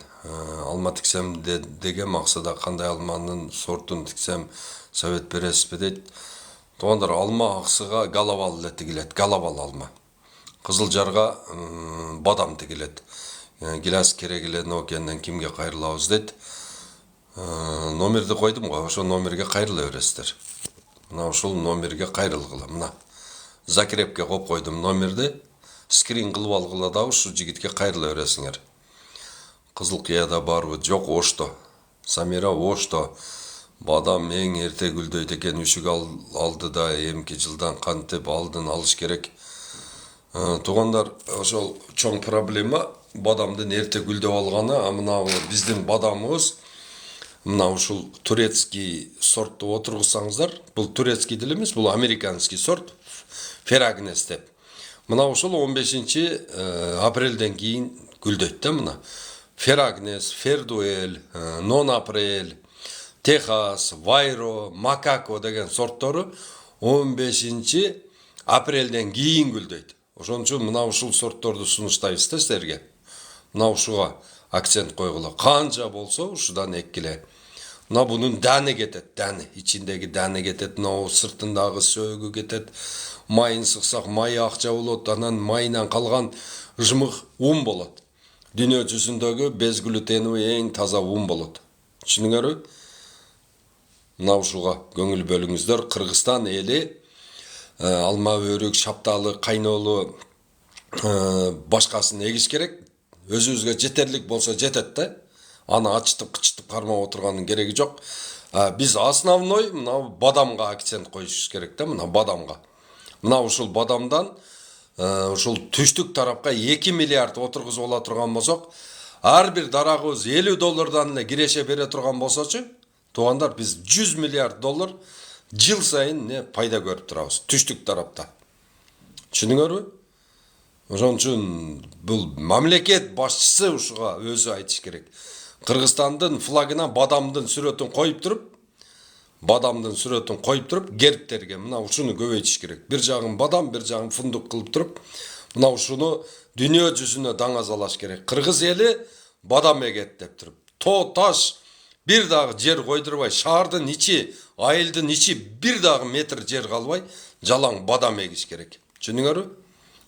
Алма тиксем деген максада кандай алманын сортун тиксем совет бересизби дейт. Туғандар, алма аксыга галабал эле тигилет, галабал алма. Кызыл жарга бадам тигилет. Гилас керек эле Нокияндан кимге кайрылабыз дейт. Номерди койдум го, ошол номерге кайрыла бересиздер. Мына ушул номерге кайрылгыла. Мына закрепке коюп койдум номерди. Скрин кылып алгыла да ушу жигитке кайрыла бересиңер. Кызыл кыяда барбы? Жок, Ошто. Самира Ошто. Бадам эң эрте гүлдөйт экен, үшүк алды да эмки жылдан кантип алдын алыш керек. Туғандар, ошол чоң проблема бадамдын эрте гүлдөп алганы. Мына биздин бадамыбыз мына ушул турецкий сортты отургузсаңыздар, бул турецкий дил эмес, бул американский сорт, Ферагнес деп. Мына ушул 15 апрелден кийин гүлдөйт да мына. Ферагнес, Фердуэль, Нон Апрель, Техас, Вайро, Макако деген сорттору 15 апрелден кийин гүлдөйт. Ошон үчүн мына ушул сортторду сунуштайбыз да силерге. Мына ушуга акцент койгула. Канча болсо ушудан эккиле. Мына бунун дәни кетет, дәни. Ичиндеги дәни кетет, мына сыртындагы сөөгү кетет. Майын сыксак майы акча болот, анан майынан калган жымык ун болот. Дүйнө жүзүндөгү без глютеновый эң таза ун болот. Түшүнүңөрбү? Мына ушуга көңүл бөлүңүздөр. Кыргызстан эли алма өрүк, шапталы, кайнолу башкасын эгиш керек. Өзүбүзгө жетерлик болсо жетет да. Аны ачытып, кычытып кармап отурганын кереги жок. Биз основной мына бадамга акцент коюшубуз керек да, мына бадамга. Мына ушул бадамдан ушул түштүк тарапка 2 миллиард отургузуп ала турган болсок, ар бир дарагыбыз $50 эле киреше бере турган болсочу, туғандар, биз 100 миллиард доллар жыл сайын пайда көрүп турабыз түштүк тарапта. Түшүнүңөрбү? Ошон үчүн бул мамлекет башчысы ушуга өзү айтыш керек. Кыргызстандын флагына бадамдын сүрөтүн коюп туруп, гербтерге мына ушуну көбөйтүш керек. Бир жагын бадам, бир жагын фундук кылып туруп, мына ушуну дүйнө жүзүнө даңазалаш керек. Кыргыз эли бадам эгет деп туруп, тоо таш бир дагы жер койдурбай, шаардын ичи, айылдын ичи бир дагы метр жер калбай, жалаң бадам эгиш керек. Түшүнүңөрбү?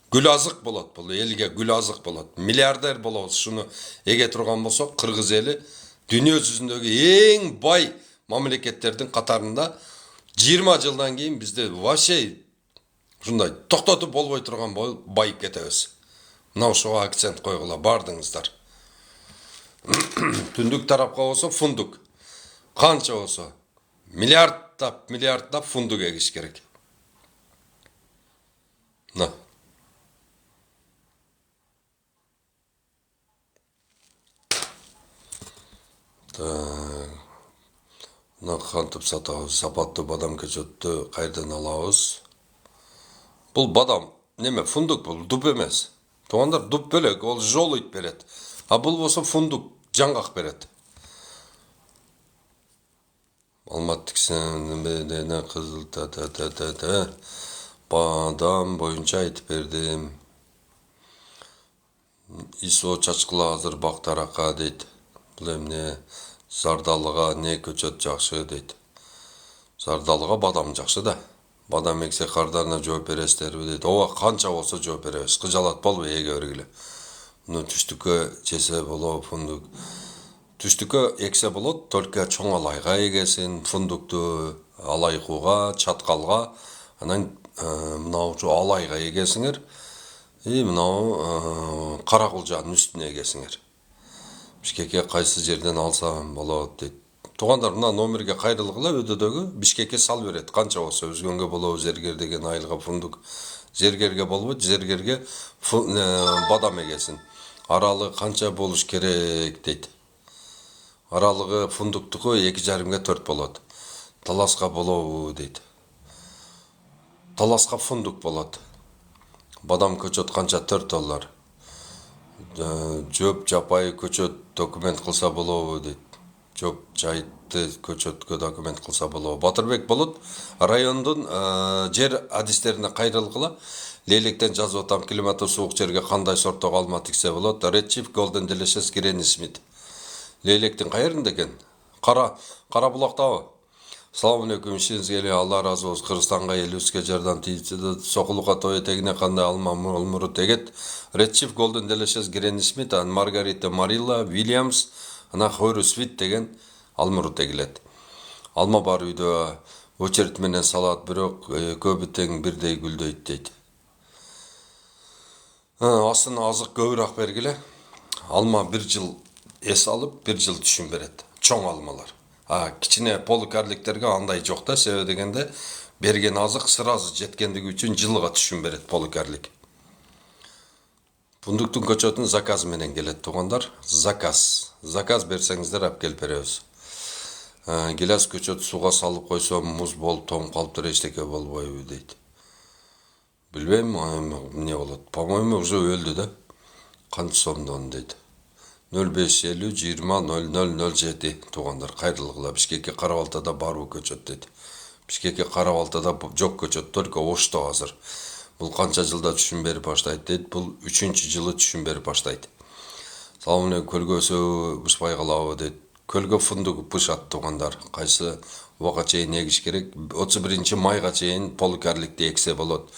Гүл азык болот, бул элге гүл азык болот. Миллиардер болобуз ушуну эге турган болсок, Кыргыз эли дүйнө жүзүндөгү эң бай мамлекеттердин катарында 20 жылдан кийин бизде вообще ушундай токтотуп болбой турган байып кетебиз. Мына ушуга акцент койгула бардыңыздар. Түндүк тарапка болсо фундук. Канча болсо миллиарддап фундук эгиш керек. Мына кантип сатабыз, сапаттуу бадам көчөттү кайерден алабыз? Бұл бадам неме фундук, бұл дуп емес. Туғандар дуп бөлек, ол жол ит берет. А бұл болса фундук жаңғақ берет. Алматтыксен бедене қызыл та. Бадам бойынша айтып бердім. Исо чачқыла азыр бақтарақа дейді. Бұл емне зардалыға не көчөт жақшы дейді. Зардалыға бадам жақшы да. Бадам ексе қардарына жооп бересіздер дейді. Ова қанша болса жооп беребиз. Кыжалат болбой эге бергиле. Муну түштүккө жесе болот фундук. Түштүккө эксе болот, только чоң алайга эгесин, фундукту алайкууга, чаткалга, анан мынау алайга эгесиңер. Мынау каракулжанын үстүнө эгесиңер. Бишкекке кайсы жерден алсам болот дейт. Туғандар мына номерге кайрылгыла өдөдөгү Бишкекке сал берет. Канча болсо өзгөнгө болобу зергер деген айылга фундук. Зергерге болбойт, зергерге бадам эгесин. Аралыгы канча болуш керек дейт. Аралыгы фундуктуку 2,5-ге 4 болот. Таласка болобу дейт. Таласка фундук болот. Бадам көчөт канча $4. Жөп жапай көчөт документ кылса болобу дейт. Жөп жайытты көчөткө документ кылса болобу. Батырбек болот райондун жер адистерине кайрылгыла. Лейлектен жазып атам климаты суук жерге кандай сорттогу алма тиксе болот. Red Chief, Golden Delicious, Granny Smith. Лейлектин кайеринде экен? Кара булактабы? Салам алейкум, ишиңизге эле Алла разы болсун. Кыргызстанга элибизге жардам тийди. Сокулукка той этегине кандай алма мурмурут эгет. Red Chief, Golden Delicious, Granny Smith, Margarita Marilla, Williams, ана Хойру Свит деген алмурут эгилет. Алма бар үйдө очередь менен салат, бирок көбү тең бирдей гүлдөйт дейт. Астына азык көбүрөөк бергиле. Алма 1 жыл эс алып, 1 жыл түшүм берет. Чоң алмалар. Кичине полукарликтерге андай жок да, себеби дегенде берген азык сразу жеткендиги үчүн жылга түшүм берет полукарлик. Фундуктун көчөтүн заказ менен келет тугандар. Заказ берсеңиздер алып келип беребиз. Гилас көчөт сууга салып койсом муз болуп тоңуп калыптыр, эчтеке болбойбу дейт. Билбейм, эмне болот. По-моему, уже өлдү да. Канча сомдон дейт. 0550 20 0007 тугандар кайрылгыла. Бишкекке Карабалтада барбы көчөт дейт. Бишкекке Карабалтада жок көчөт, только Ошто азыр. Бул канча жылда түшүм берип баштайт дейт. Бул 3-чү жылы түшүм берип баштайт. Салам алейкум, көлгөсү бышпай калабы дейт. Көлгө фундук бышат тугандар. Кайсы убакка чейин эгиш керек? 31 майга чейин полукарликти эксе болот.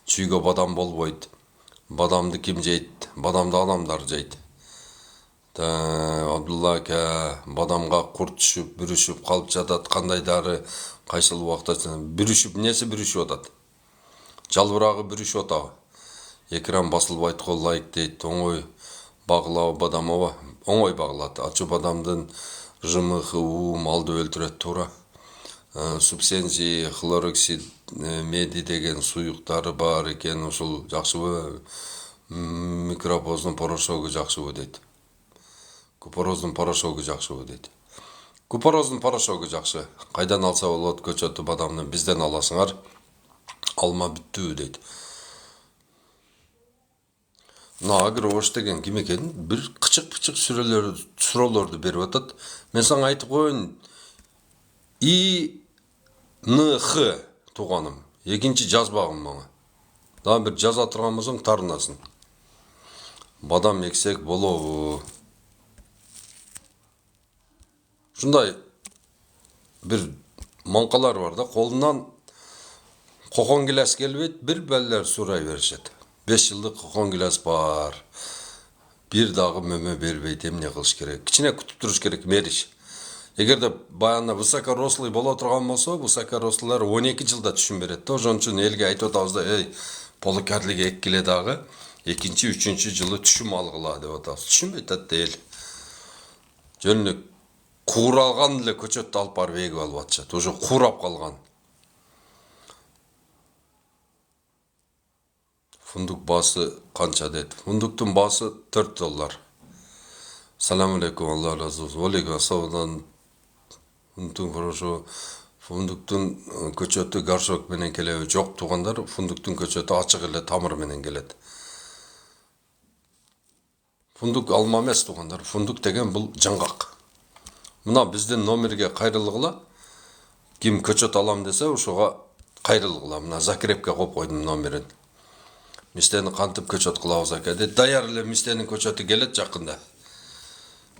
Чүйгө бадам болбойт. Бадамды ким жейт? Бадамды адамдар жейт. Абдулла ака, бадамга курт түшүп, бүрүшүп калып жатат. Кандайдары кайсыл убакта бүрүшүп, несі бүрүшүп атат? Жалбырагы бүрүшүп атабы? Экран басылбайт го, лайк дейт. Оңой багылабы бадамова? Оңой багылат. Ачуу бадамдын ЖМХУ малды өлтүрөт туура. Субсензи, хлороксид, меди деген суюктары бар экен. Ушул жакшыбы? Микропоздун порошогу жакшыбы дейт. Купороздун порошогу жакшыбы дейт. Купороздун порошогу жакшы. Кайдан алса болот көчөтү бадамды? Бизден аласыңар. Алма бүттү дейт. Мына Агрош деген ким экен? Бир кычык-пычык суроолорду берип атат. Мен сага айтып коеюн. ИНХ туганым. Экинчи жазбагым мага. Дагы бир жаза турган болсоң тарынасын. Бадам эксек болобу? Ушундай бир маңкалар бар да, колунан кокон гилас келбейт, бир балдар сурай беришет. 5 жылдык кокон гилас бар. Бир дагы мөмө бербейт, эмне кылыш керек? Кичине күтүп туруш керек, мериш. Эгерде баягы высокорослый боло турган болсо, высокорослылар 12 жылда түшүм берет да. Ошон үчүн элге айтып атабыз да, полукарлик эккиле дагы 2-3 жылы түшүм алгыла деп атабыз. Түшүнбөйт атты эл. Жөн кууралган эле көчөттү алып барып эгип алып атышат. Уже куурап калган. Фундук баасы канча дейт? Фундуктун баасы $4. Салам алейкум, Алла разы болсун. Алейкум ассалам. Фундуктун порошогу Фундуктун көчөтү горшок менен келеби жок туугандар, фундуктун көчөтү ачык эле тамыр менен келет. Фундук алма эмес туугандар, фундук деген бул жаңгак. Мына биздин номерге кайрылгыла, ким көчөт алам десе ошого кайрылгыла. Мына Закрепке коюп койдум номерин. Мистени кантип көчөт кылабыз ака дейт. Даяр эле мистенин көчөтү келет жакында.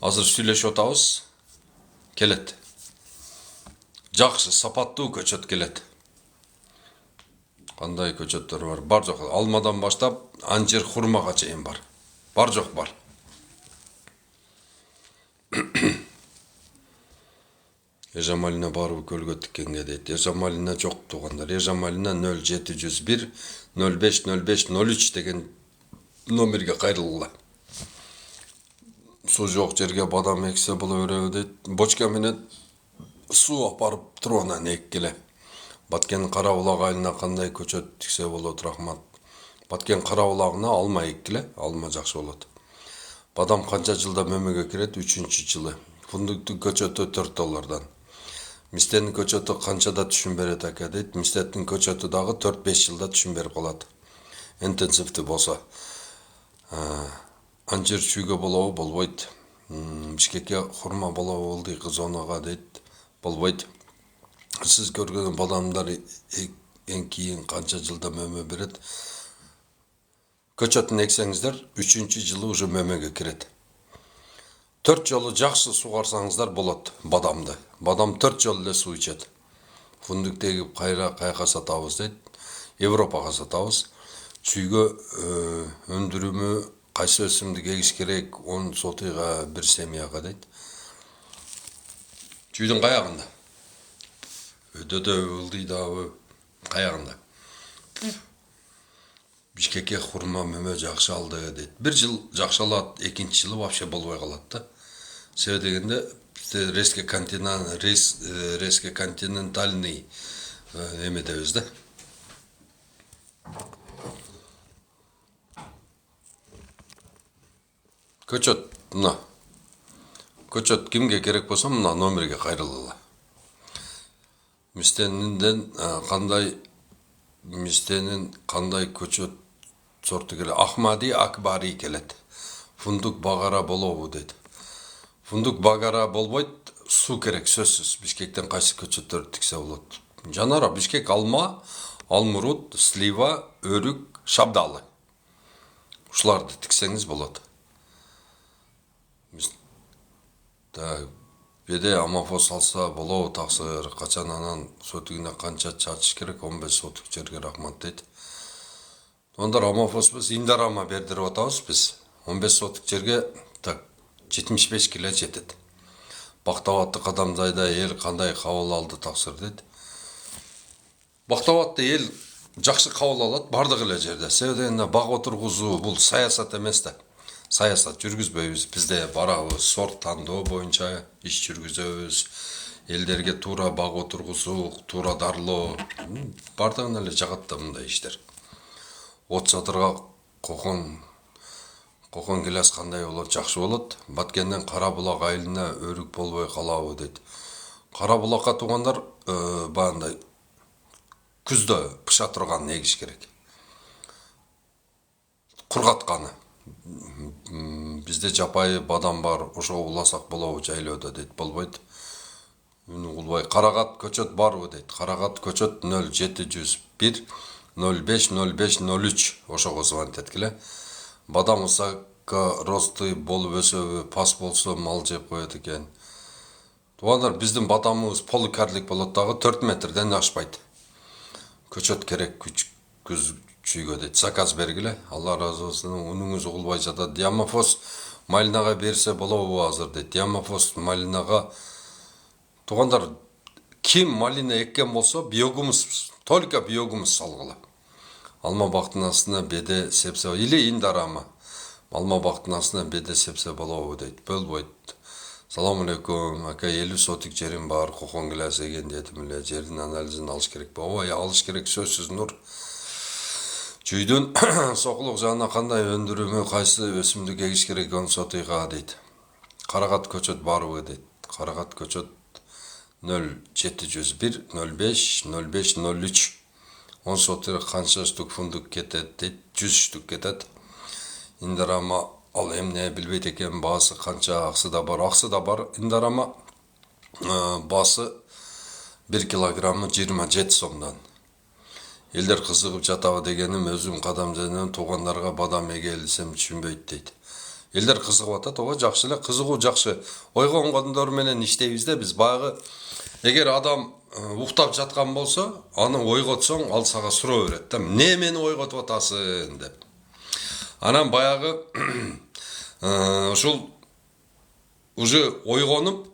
Азыр сүйлөшүп атабыз. Келет. Жакшы, сапаттуу көчөт келет. Кандай көчөттөр бар? Бар жок. Алмадан баштап анжир, хурмага чейин бар. Бар жок бар. Ежамалина барып көлгө тиккенге дейт. Ежамалина жок туугандар. Ежамалина 0701 05 05 03 деген номерге кайрылгыла. Суу жок жерге бадам эксе боло береби дейт. Бочка менен суу апарып туруп эккеле. Баткен кара булак айылына кандай көчөт тиксе болот, рахмат. Баткен кара булагына алма эккеле, алма жакшы болот. Бадам канча жылда мөмөгө кирет? 3-жылы. Фундуктун көчөтү $4. Мистенин көчөтү канчада түшүн берет ака дейт. Мистеттин көчөтү дагы 4-5 жылда түшүн берип калат. Интенсивдүү болсо. Анжир чүйгө болобу? Болбойт. Бишкекке хурма болобу? Ылдыйкы зонага дейт. Болбойт. Сиз көргөн бадамдар эң кийин канча жылда мөмө берет? Көчөтүн эксеңиздер 3-жылы уже мөмөгө кирет. 4 жолу жакшы сугарсаңыздар болот бадамды. Бадам 4 жолу эле суу ичет. Фундук тегип кайка сатабыз дейт. Европага сатабыз. Чүйгө өндүрүмү кайсы өсүмдүк эгиш керек? 10 сотыйга 1 семьяга дейт. Чүйдүн каягында? Өдөдө, ылдыйдабы, каягында? Бишкекке хурма мөмө жакшы алды дейт. 1 жыл жакшы алат, 2-нчи жылы вообще болбой калат да. Себеби дегенде резко континентальный эмедебиз да. Көчөт, мына. Көчөт кимге керек болсо мына номерге кайрылгыла. Мистенин кандай көчөт сорту келет? Ахмади, Акбари келет. Фундук багара болобу дейт. Фундук багара болбойт, суу керек сөзсүз. Бишкектен кайсы көчөттөр тиксе болот? Жанара, Бишкек алма, алмурут, слива, өрүк, шабдалы. Ушуларды тиксеңиз болот. Беде амафос алса болобу таксыр, качан анан сотугуна канча чачыш керек? 15 сотук жерге рахмат дейт. Ондар амафос биз индарама бердирип атабыз биз. 15 сотук жерге так 75 кило жетет. Бактабатты Кадамзайда эл кандай кабыл алды таксыр дейт. Бактабатты эл жакшы кабыл алат бардык эле жерде. Себеби бак отургузуу бул саясат эмес да. Саясат жүргүзбөйбүз. Бизде барабыз, сорт тандоо боюнча иш жүргүзөбүз. Элдерге туура бак отургузуу, туура дарылоо. Бардыгын эле жагат да мындай иштер. От чатырга кокон гилас кандай болот? Жакшы болот. Баткенден Кара булак айылына өрүк болбой калабы дейт. Кара булакка туугандар баандай күздө пыша турган эгиш керек. Кургатканы. Бизде жапайы бадам бар, ошого уласак болобу жайлоодо дейт. Болбойт. Үнү кулбай. Карагат көчөт барбы дейт. Карагат көчөт 0701 05 05 03 ошого звонить эткиле. Бадам высокорослый болуп өсөбү, пас болсо мал жеп коет экен. Туугандар, биздин бадамыбыз полукарлик болот дагы 4 метрден ашпайт. Көчөт керек күз чүйгө дейт. Заказ бергиле. Алла разы болсун. Унуңуз угулбай жатат. Диамофос малинага берсе болобу азыр дейт. Диамофос малинага туугандар, ким малина эккен болсо биогумус, только биогумус салгыла. Алма бактын астына беде сепсе или индарама. Алма бактын астына беде сепсе болобу дейт. Болбойт. Салам алейкум. Ака 50 сотик жерим бар. Кокон гилас эген дедим эле. Жердин анализин алыш керек. Ой, алыш керек сөзсүз нур. Чүйдүн сокулук жагына кандай өндүрүмү, кайсы өсүмдүк эгиш керек 10 сотыйга дейт. Карагат көчөт барбы дейт. Карагат көчөт 0701 05 05 03 10 сотыр қанша штук фундук кетет дейт, 100 штук кетет. Индарама ал эмне билбейт экен, баасы канча, аксы да бар. Индарама баасы 1 килограммы 27 сомдон. Элдер кызыгып жатабы дегеним, өзүм кадам жөнүнөн туугандарга бадам эгелсем түшүнбөйт дейт. Элдер кызыгып атат, ооба жакшы эле, кызыгуу жакшы. Ойгонгондор менен иштейбиз да биз. Баягы эгер адам уктап жаткан болсо, аны ойготсоң, ал сага суроо берет да, эмне мени ойготуп атасың деп. Анан баягы ушул уже ойгонуп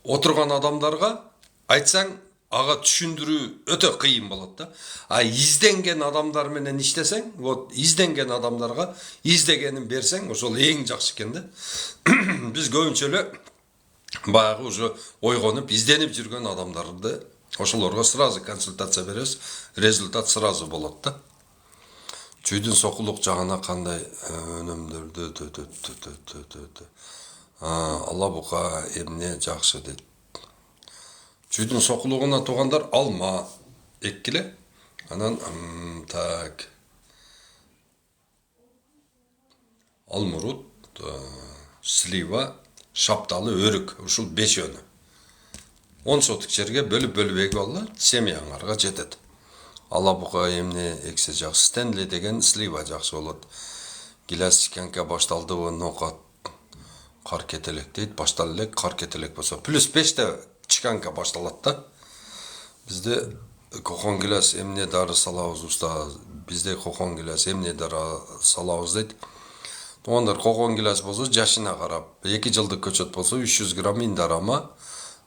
отурган адамдарга айтсаң, ага түшүндүрүү өтө кыйын болот да. А изденген адамдар менен иштесең, вот изденген адамдарга издегенин берсең, ошол эң жакшы экен да. Биз көбүнчө эле баягы уже ойгонуп, изденип жүргөн адамдарды ошолорго сразу консультация беребиз, результат сразу болот да. Чүйдүн сокулук жагына кандай өнөмдөрдү ала бука эмне жакшы дейт. Чүйдүн сокулугуна туугандар алма эккиле. Анан так алмурут, слива, шапталы, өрүк, ушул 5 өнү. 10 сотык жерге бөлүп эгип алып, семьяңарга жетет. Ала бука эмне эксе жакшы, Стенли деген слива жакшы болот. Гилас канка башталдыбы нокат кар кетелек дейт, баштал элек, кар кетелек болсо +5 чиканка башталат да. Бизде кохон гилас эмне дары салабыз уста, бизде кохон гилас эмне дары салабыз дейт. Туугандар, кохон гилас болсо жашына карап, 2 жылдык көчөт болсо 300 грамм индарама,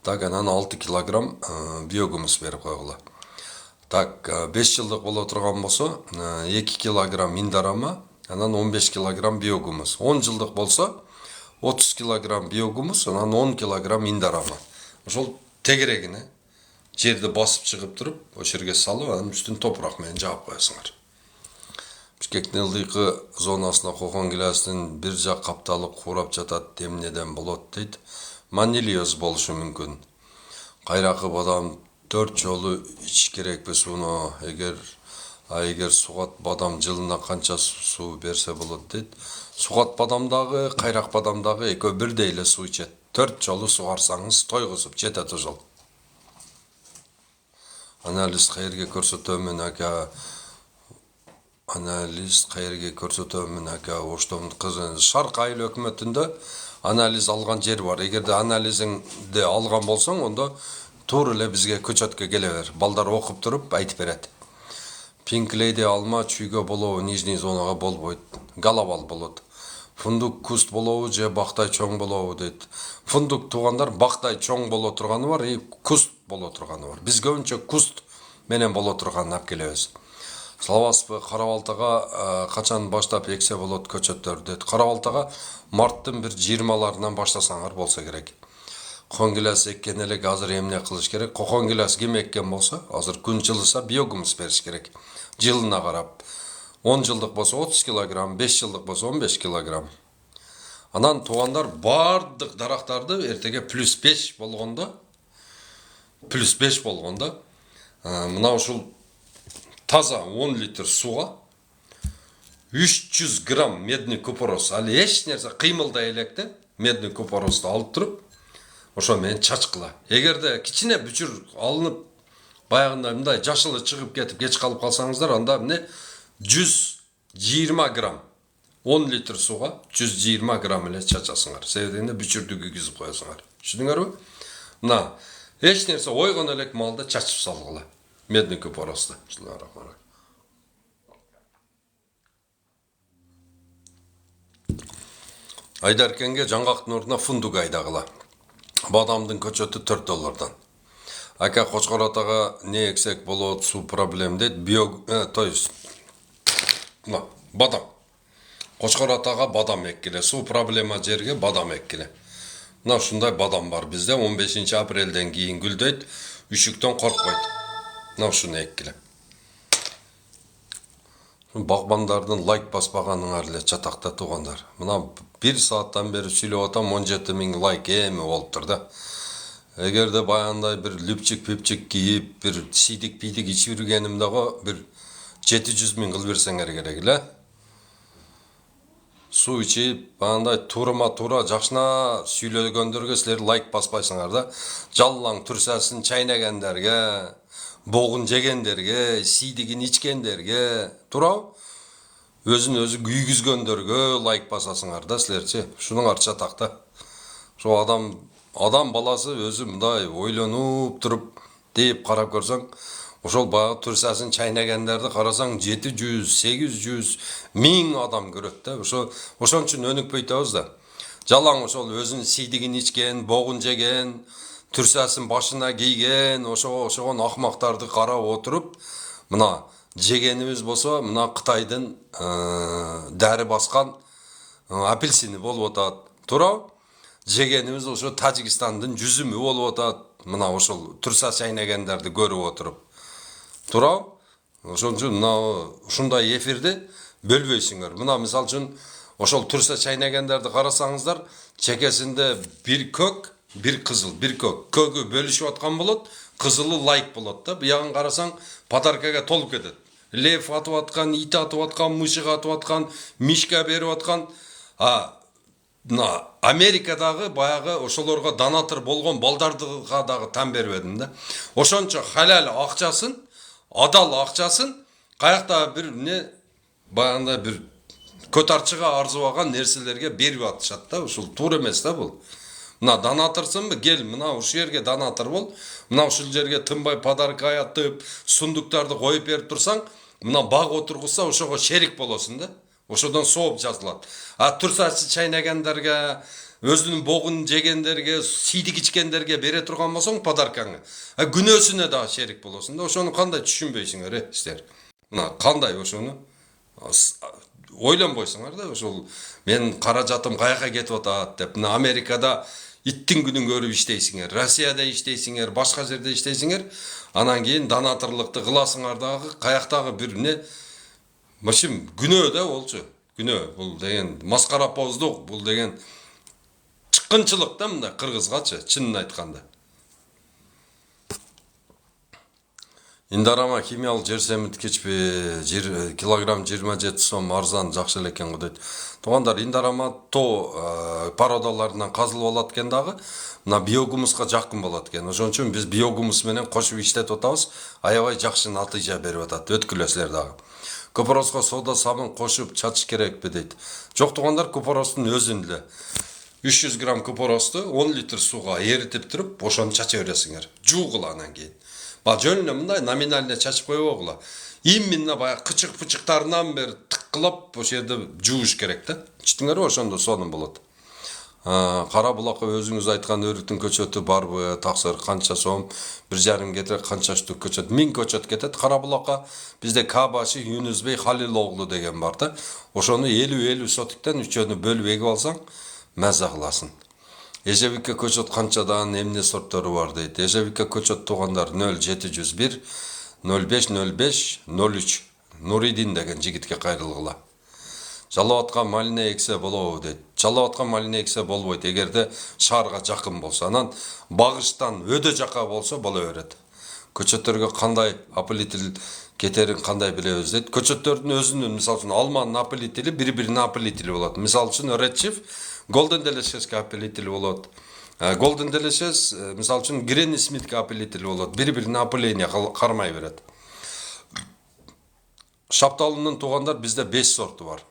так анан 6 килограмм биогумус берип койгула. Так, 5 жылдык боло турган болсо 2 килограмм индарама, анан 15 килограмм биогумус. 10 жылдык болсо 30 килограмм биогумус, анан 10 килограмм индарама. Ошол тегерегине жерди басып чыгып туруп, ошол жерге салып, анан үстүн топурак менен жаап коесуңар. Бишкектин ылдыйкы зонасына кохон гиластын бир жак капталып куурап жатат, эмнеден болот дейт. Манилиоз болушу мүмкүн. Кайракы бадам 4 жолу ич керекпи сууну, эгер сугат бадам жылына канча суу берсе болот дейт. Сугат бадамдагы, кайрак бадамдагы экөө бирдей эле суу ичет. 4 жолу сугарсаңыз тойгузуп жетет ошол. Анализ кайерге көрсөтөмүн ака? Анализ кайерге көрсөтөмүн ака? Оштомдун кызы Шарк айыл өкмөтүндө анализ алган жер бар. Эгерде анализиңди алган болсоң, ондо туура эле бизге көчөткө келе бер. Балдар окуп туруп айтып берет. Пинклейде алма чүйгө болобу, нижний зонага болбойт. Галабал болот. Фундук куст болобу же бактай чоң болобу дейт. Фундук туугандар бактай чоң боло турганы бар, куст боло турганы бар. Биз көбүнчө куст менен боло турганын алып келебиз. Салабасызбы, Кара Балтага качан баштап эксе болот көчөттөр дейт. Кара Балтага марттын бир 20-ларынан баштасаңар болсо керек. Кохон гилас эккен элек азыр эмне кылыш керек? Кохон гилас ким эккен болсо, азыр күн жылыса биогумус бериш керек. Жылына карап. 10 жылдык болсо 30 килограмм, 5 жылдык болсо 15 килограмм. Анан туугандар бардык дарактарды эртеге +5 болгондо, мына ушул таза 10 литр сууга 300 грамм медный купорос, ал эч нерсе кыймылдай электе медный купоросту алып туруп, ошо менен чачкыла. Эгерде кичине бүчүр алынып, баягындай мындай жашылы чыгып кетип кеч калып калсаңыздар, анда эмне 120 грамм 10 литр сууга 120 грамм эле чачасыңар. Себебинде бүчүрдү күйгүзүп коесуңар. Түшүндүңөрбү? Мына эч нерсе ойгон элек малда чачып салгыла. Медный купоросту. Айдаркенге жаңгактын ордуна фундук айдагыла. Бадамдын көчөтү $4. Ака Кочкор атага не эксек болот, суу проблем дейт. То есть бадам. Кочкор атага бадам эккиле, суу проблема жерге бадам эккиле. Мына ушундай бадам бар бизде, 15 апрелден кийин гүлдөйт, үшүктөн коркпойт. Мына ушуну эккиле. Багбандардын лайк баспаганыңар эле чатакта туугандар. Мына 1 сааттан бери сүйлөп атам, 17 000 лайк эми болуптур да. Эгерде баягындай bir лүпчик пүпчик кийип, bir сийдик пийдик ичип жүргенimдегі bir 700 000 кыл берсеңер керек эле. Суу ичип, баягындай турма тура жакшына сүйлөгөндөргө силер лайк баспайсыңар да. Жаллаң турсасын чайнагендерге, богун жегендерге, сийдигин ичкендерге, туурабы? Өзүн өзү күйгүзгөндөргө лайк басасыңар да силерчи. Шунун арча такта. Şu adam balası özü mындай ойлонуп туруп deyip карап көрсөң, ошол баягы турсасын чайнагендерди карасаң 700, 800, 1000 адам көрөт да. Ошон үчүн өнүкпөй атабыз да. Жалаң ошол өзүнүн сийдигин ичкен, богун жеген, турсасын башына кийген, ошогон акмактарды карап отуруп, мына жегенибиз болсо, мына Кытайдын дәрі баскан апельсини болуп атат. Туурабы? Жегенimiz ошо Тажикстандын жүзүмү болуп атат. Мына ошол турса чайнагендерди көрүп отуруп. Туурабы? Ошон үчүн мына ушундай эфирди бөлбөйсүңөр. Мына мисалы үчүн ошол турса чайнагендерди карасаңыздар, чекесинде бир көк, бир кызыл, бир көк. Көгү бөлүшүп аткан болот, кызылы лайк болот да. Буягын карасаң подаркага толуп кетет. Лев атып аткан, ит атып аткан, мышык атып аткан, мишка берип аткан. Америкадагы баягы ошолорго донатор болгон балдардыга дагы там бербедим да. Ошончо халал акчасын, адал акчасын каякта бир эмне баягындай бир көтарчыга арзыбаган нерселерге берип атышат да. Ушул туура эмес да бул. Мына донаторсыңбы? Кел, мына ушул жерге донатор бол. Мына ушул жерге тынбай подарка аятып, сундуктарды коюп берип турсаң, мына баг отургузса ошого шерик болосуң да. Ошодон сооп жазылат. Турсасы чайнагендерге, өзүнүн богун жегендерге, сийдик ичкендерге бере турган болсоң подаркаңы. Күнөөсүнө да шерик болосуң да. Ошону кандай түшүнбөйсүңөр, сиздер? Мына кандай ошону ойлонбойсуңар да. Ошол менин каражатым каяка кетип атат деп. Мына Америкада иттин күнүн көрүп иштейсиңер, Россияда иштейсиңер, башка жерде иштейсиңер. Анан кийин донаторлукту кыласыңар дагы, каяктагы бир эмне Başım günөө да болчу. Günөө бул деген маскарапоздук, бул деген чыккынчылык да мындай кыргызгачы, чынын айтканда. Индарама химиялык жер семит кечпи, килограмм 27 сом арзан жакшы эле экен го дейт. Туугандар, индарама породаларынан казылып алат экен дагы, мына биогумуска жакын болот экен. Ошон үчүн биз биогумус менен кошуп иштетип атабыз. Аябай жакшы натыйжа берип атат. Өткүлөсүлөр дагы. Купороско сода сабын кошуп чачыш керекпи дейт. Жок туугандар, купоростун өзүн эле 300 грамм купоросту 10 литр сууга эритип туруп, ошону чача бересиңер. Жуугула анан кийин. Жөн эле мындай номинально чачып койбогула. Именно баягы кычык-пычыктарынан бери тыккылап ошол жерде жууш керек да. Түшүндүңөрбү? Ошондо сонун болот. Кара булакка өзүңүз айткан өрүктүн көчөтү барбы, таксыр канча сом, 1,5 кетет, канча штук көчөт, 1000 көчөт кетет. Кара булакка бизде Кабаши Юнусбей Халил оглу деген бар да. Ошону 50 сотиктен үчөөнү бөлүп эгип алсаң, маза кыласың. Эжебикке көчөт канчадан эмне сорттору бар дейт. Эжебикке көчөт туугандар 0701 0505 03 Нуридин деген жигитке кайрылгыла. Жалап аткан малине эксе болобу дейт. Жалап аткан малине эксе болбойт, эгерде шаарга жакын болсо. Анан багыштан өдө жака болсо боло берет. Көчөттөргө кандай апелитил кетерин кандай билебиз дейт. Көчөттөрдүн өзүнүн, мисалы үчүн алманын апелитили бири-бирине апелитили болот. Мисалы үчүн Red Chief Golden Delicious апелитили болот. Golden Delicious мисалы үчүн Granny Smith апелитили болот. Бири-бирине апеление кармай берет. Шапталынын туугандар бизде 5 сорту бар.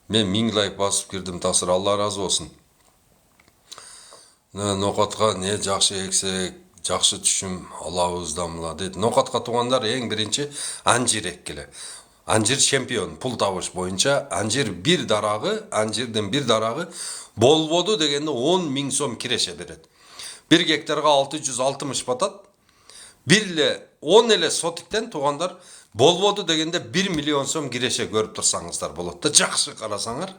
Мен 1000 лайк басып кирдим, тасыр, Алла разы болсун. Нокатка не жакшы эксек, жакшы түшүм алабыз дамла дейт. Нокатка туугандар эң биринчи анжир эккиле. Анжир чемпион, пул табыш боюнча анжирдин бир дарагы болбоду дегенде 10.000 сом киреше берет. 1 гектарга 660 батат. 10 эле сотиктен туугандар болбоду дегенде 1 миллион сом киреше көрүп турсаңыздар болот да. Жакшы карасаңар,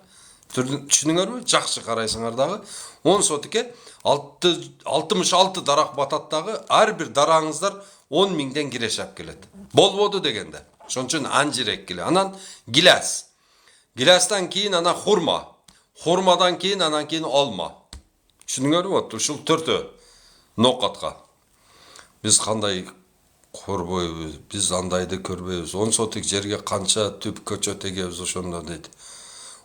түшүнүңөрбү? Жакшы карайсыңар дагы 10 сотикке 66 дарак батат дагы, ар бир дарагыңыздар 10.000ден киреше алып келет. Болбоду дегенде. Ошон үчүн анжир эккиле. Анан гилас. Гиластан кийин анан хурма. Хурмадан кийин анан кийин алма. Түшүнүңөрбү? Ушул төртөө. ноқатқа. Біз қандай көрбейбіз, біз андайды көрбейбіз. 10 сотық жерге қанша түп көчөт егебіз ошондо дейт.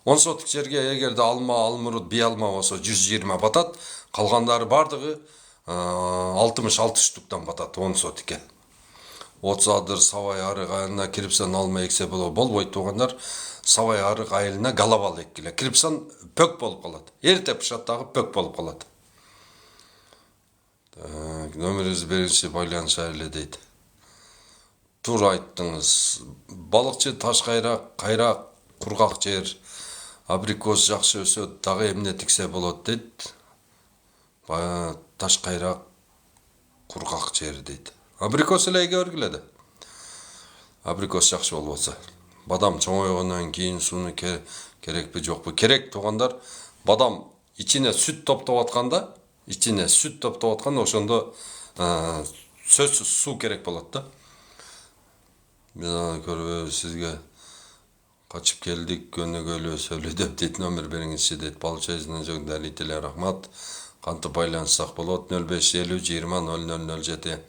10 сотық жерге эгерде алма, алмұрут, бей алма болсо 120 батат, қалғандары бардығы 66 штуктан батат 10 сотикке. 30 адыр сабай арық айылына кирипсан алма ексе болбойт туғандар. Сабай арық айылына галабал еккіле. Кирипсан пөк болып қалады. Ерте пышаттағы пөк болып қалады. Нөміріңіз берінші байланыша әлі дейді. Тур айттыңыз. Балықчы таш қайрақ, құрғақ жер, абрикос жақсы өсөт, дағы эмне тиксе болот дейт. Таш қайрақ, құрғақ жер дейді. Абрикос элеге өргіледі. Абрикос жақсы болбаса. Бадам чоңойғаннан кейін суны керек пе жоқ пе? Керек туғандар. Бадам içine süt топтап атканда, ошондо сөзсүз су керек болот да. Мен көрбөй сизге качып келдик, көнөгөлүү сөйлөдөп дейт, номер бериңизчи дейт. Балчайзынан жок далителер рахмат. Кантип байланыссак болот? 0550 20 0007.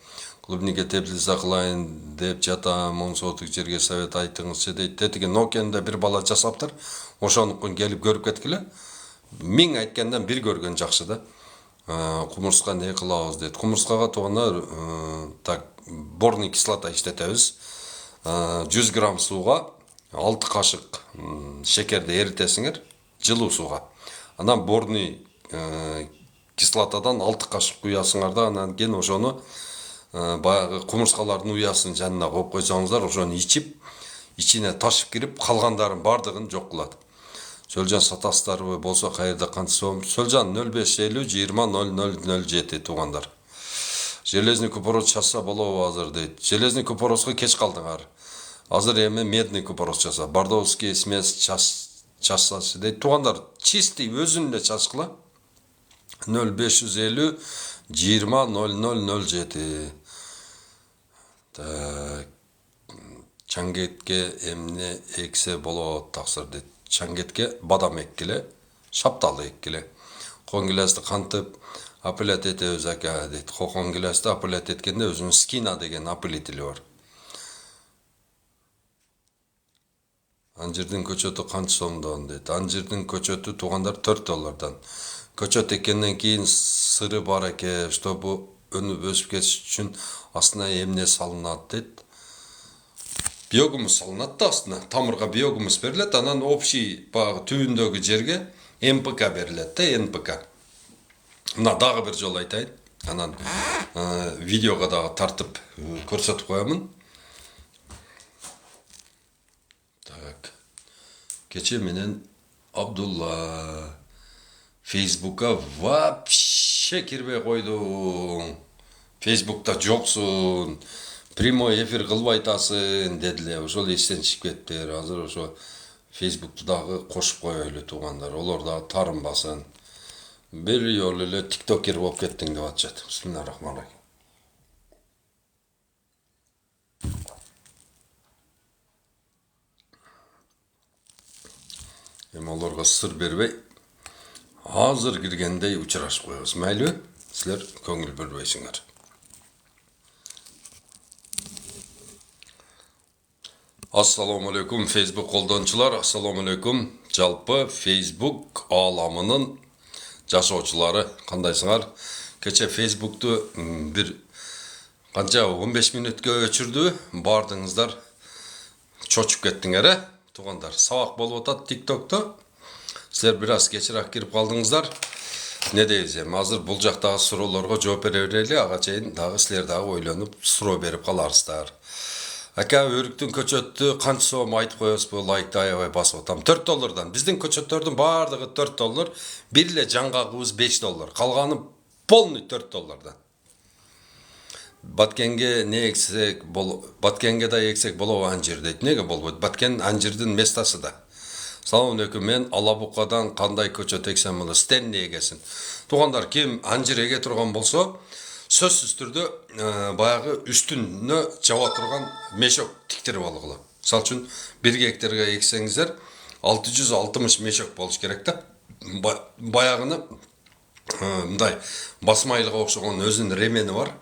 Клубнике теплица кылайын деп жатам, 10 сотық жерге совет айтыңызчы дейт. Тетиге Нокияда бир бала жасаптыр. Ошонукун келип көрүп кеткиле. 1000 айткандан бир көргөн жакшы да. Кумурска не кылабыз дейт. Кумурскага туугандар борный кислота иштетебиз. 100 грамм сууга 6 кашык шекерди эритесиңер, жылуу сууга. Анан борный кислотадан 6 кашык куясыңар да, анан кийин ошону баягы кумурскалардын уясын жанына коюп койсоңуздар, ошону ичип, ичине ташып кирип, калгандарын бардыгын жок кылат. Сөлжан сатасыздарбы болсо кайерде кантсом? Сөлжан 0550 20 0007 туугандар. Железный купорос часа болобу азыр дейт. Железный купороско кеч калдыңар. Азыр эми медный купорос часа. Бардовский смесь часасы дейт. Туугандар, чистый өзүн эле чачкыла. 0550 20 0007. Чаңгетке эмне эксе болот таксыр дейт. Чаңгетке бадам эккиле, шапталы эккиле. Коңгилести кантип апеллят этебиз ака дейт. Коңгилести апеллят эткенде өзүнүн скина деген апеллятили бар. Анжирдин көчөтү канча сомдон дейт. Анжирдин көчөтү туугандар $4. Көчөт эккенден кийин сыры бар эке, чтобы өнүп өсүп кетиш үчүн астына эмне салынат дейт. Биогумус салынат да астына. Тамырга биогумус берилет, анан общий багы түбүндөгү жерге НПК берилет да, НПК. Мына дагы бир жолу айтайын. Анан видеого дагы тартып көрсөтүп коямын. Так. Кече менен Абдулла Фейсбукка вообще кирбей койдуң. Фейсбукта жоксуң. Прямой эфир кылбай атасың дедиле. Ошол эстен чыгып кетиптир. Азыр ошо Фейсбукту дагы кошуп коелу туугандар. Олор дагы тарынбасын. Бир жолу эле тиктокер болуп кеттиң деп атышат. Бисмиллахиррахманиррахим. Эми олорго сыр бербей, азыр киргендей учурашып коебуз. Майлы, силер көңүл бөлбөйсүңөр. Assalamu alaikum Facebook koldancılar, assalamu alaikum. Жалпы Facebook аламынын жашоочулары, кандайсыңар? Кече Facebook'tu bir канча 15 мүнөткө өчүрдү. Бардыңыздар, чочуп кеттиңер, туугандар. Сабак болуп атат TikTok'то. Силер бир аз кечирээк кирип калдыңыздар. Не дейбиз эми? Азыр бул жактагы суроолорго жооп бере берели. Ага чейин дагы силер дагы ойлонуп суроо берип каларсыздар. Ака өрүктүн көчөтү канча сом айтып коесузбу? Лайкты аябай басып атам. $4. Биздин көчөттөрдүн бардыгы $4. Бир эле жаңгагыбыз $5. Калганы полный $4. Баткенге не эксек Баткенге да эксек болобу анжир дейт. Неге болбойт? Баткен анжирдин местасы да. Салам алейкум, мен Алабукадан кандай көчөт эксем болот? Стенни эгесин. Туугандар, ким анжир эге турган болсо, сөзсүз түрдө баягы үстүнө жаба турган мешок тиктирип алгыла. Мисалы үчүн 1 гектарга эксеңиздер 660 мешок болуш керек да. Баягыны мындай басмайлыга окшогон өзүнүн ремени бар.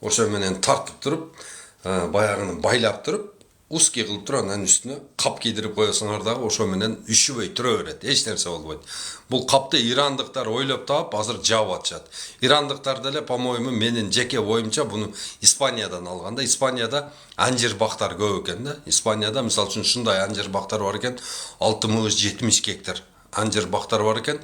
Ошо менен тартып туруп, баягыны байлап туруп, узкий кылып туруп, анан үстүнө кап кийдирип коесуңар дагы ошо менен үшүбөй турө берет. Эч нерсе болбойт. Бул капты ирандыктар ойлоп таап, азыр жаап атышат. Ирандыктар деле, по-моему, менин жеке оюмча буну Испаниядан алган да. Испанияда анжир бактар көп экен да. Испанияда мисалы үчүн ушундай анжир бактар бар экен, 60-70 гектар анжир бактар бар экен.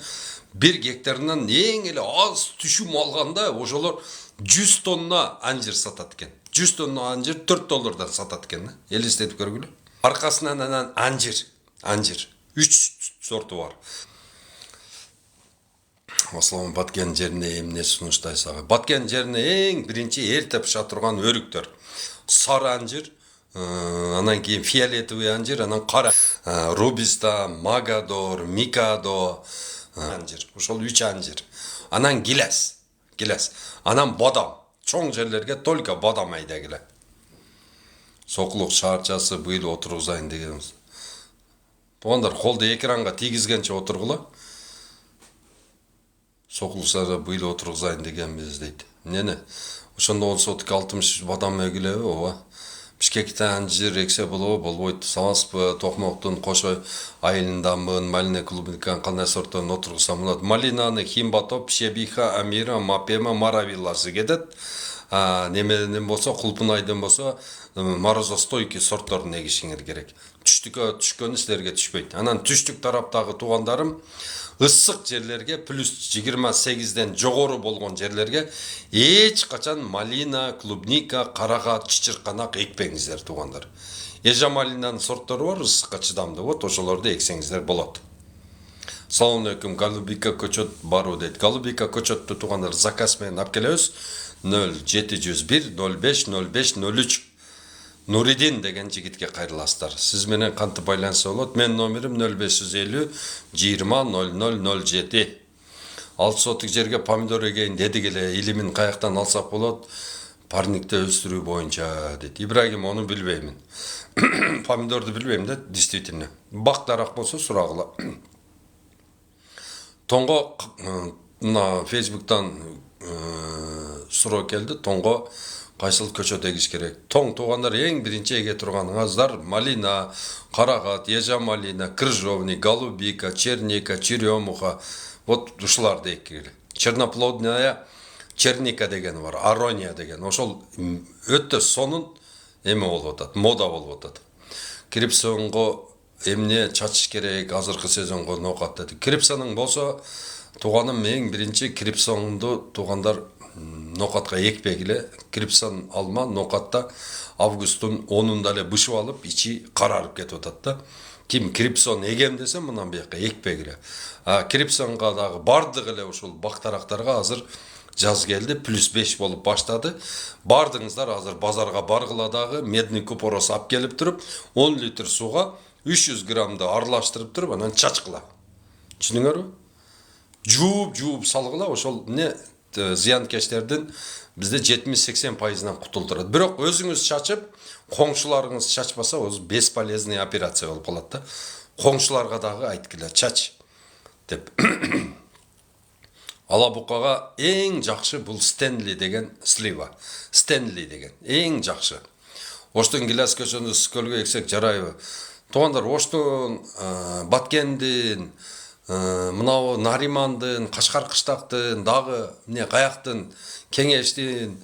Bir gektarından en ele az düşüm alganda ошолор 100 tonna anjir satat eken. 100 tonna anjir 4 dollardan satat eken. Elestетип көргүлө. Arkasından anan anjir. 3 sortu var. Aslında Batken жерине эмне сунуштay сага. Batken жерине эң биринчи эрте пыша турган өрүктөр. Сары анжир, анан кийин фиолетовый анжир, анан кара, Робиста, Магадор, Микадо, anjir. Ошол 3 anjir. Анан гилес. Анан бадам. Чоң жерлерге только бадам айдагыла. Сокулук шаарчасы быйыл отургузайын дегенбиз. Туугандар, колду экранга тийгизгенче отургула. Сокулуктарда быйыл отургузайын дегенбиз дейт. Эмне? Ошондо 10 сотик 60 бадам эгилеби, ооба. Бишкекте анжир эксе болобу, болбойт. Саласпы, Токмоктун Кошо айылындамын, Малина клубникан кандай сорттон отургусам болот. Малинаны Химбатоп, Шебиха, Амира, Мапема, Маравилласы кетет. Немеден болсо, Кулпунайдын болсо, морозостойкий сортторун эгишиңер керек. Түштүккө түшкөнү силерге түшпөйт. Анан түштүк тараптагы туугандарым ысык жерлерге плюс 28ден жогору болгон жерлерге эч качан малина, клубника, карагат, чычырканак экпеңиздер туугандар. Эжа малинанын сорттору бар, ысыкка чыдамдуу. Вот ошолорду эксеңиздер болот. Салам алейкум, Голубика көчөт баруу дейт. Голубика көчөттү туугандар заказ менен алып келебиз. 0701 05 05 03 Нуридин деген жигитке кайрыласыздар. Сиз менен кантип байланышса болот? Менин номерим 0550 20 0007. 6 сотик жерге помидор эгейин дедик эле, илимин каяктан алсак болот? Парникте өстүрүү боюнча дейт. Ибрагим, ону билбеймин. Помидорду билбейм да, действительно. Бактараак болсо сурагыла. Тонго мына Facebook'tan суроо келди. Тонго кайсыл көчөт эгиш керек? Тоң туугандар эң биринчи эге турганыңыздар малина, карагат, ежа малина, крыжовник, голубика, черника, черемуха. Вот ушуларды эккиле. Черноплодная черника деген бар, арония деген. Ошол өтө сонун эме болуп атат, мода болуп атат. Крипсонго эмне чачыш керек, азыркы сезонго нокат деди. Крипсонун болсо тууганым эң биринчи крипсонду туугандар нокатка экпегиле. Крипсон алма нокатта августтун 10-унда эле бышып алып, ичи карарып кетип атат да. Ким крипсон эгем десе мындан бияка экпегиле. Крипсонго дагы бардык эле ушул бактарактарга азыр жаз келди, плюс 5 болуп баштады. Бардыңыздар азыр базарга баргыла дагы медный купорос алып келип туруп, 10 литр сууга 300 граммды аралаштырып туруп, анан чачкыла. Түшүнүңөрбү? Жууп салгыла, ошол не зыянкечтердин бизде 70-80%-дан кутулдурат. Бирок өзүңүз чачып, коңшуларыңыз чачпаса, ол бесполезный операция болуп калат да. Коңшуларга дагы айткыла, чач деп. Алабукага эң жакшы бул Стенли деген слива. Стенли деген эң жакшы. Оштун гилас көчөнү скөлгө эксек жарайбы. Туугандар, Оштун, Баткендин, мынау Наримандын, Кашкар кыштактын, дагы эмне Каяктын, Кеңештин,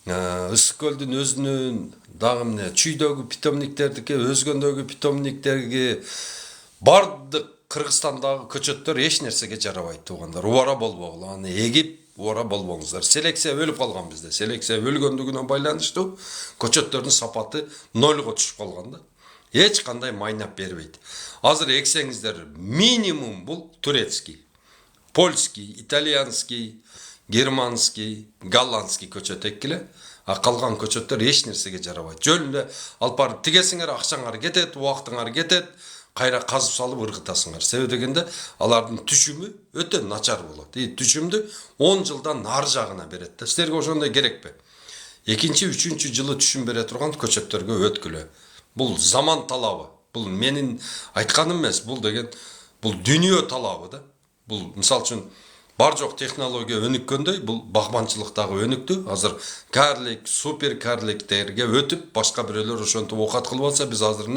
Ысык көлдүн өзүнүн, дагы эмне Чүйдөгү питомниктердики, Өзгөндөгү питомниктерги бардык Кыргызстандагы көчөттөр эч нерсеге жарабайт туугандар. Убара болбогула, аны эгип убара болбоңуздар. Селекция өлүп калган бизде. Селекция өлгөндүгүнө байланыштуу көчөттөрдүн сапаты нольго түшүп калган да. Эч кандай майнап бербейт. Азыр эксеңиздер минимум бул турецкий, польский, итальянский, германский, голландский көчөт эккиле. Калган көчөттөр эч нерсеге жарабайт. Жөн эле алып барып тигесиңер, акчаңар кетет, убактыңар кетет. Кайра казып салып ыргытасыңар. Себеби дегенде алардын түшүмү өтө начар болот. Түшүмдү 10 жылдан нары жагына берет да. Силерге ошондой керекпи? Экинчи, үчүнчү жылы түшүм бере турган көчөттөргө өткүлө. Бул заман талабы. Бул менин айтканым эмес, бул деген бул дүйнө талабы да. Бул мисалы үчүн бар жоқ технология өніккендей, бұл бағбаншылықтағы өнікті. Азыр кәрлік, супер кәрліктерге өтіп, башқа біреулер ошентип оқат кылып алса, біз азыр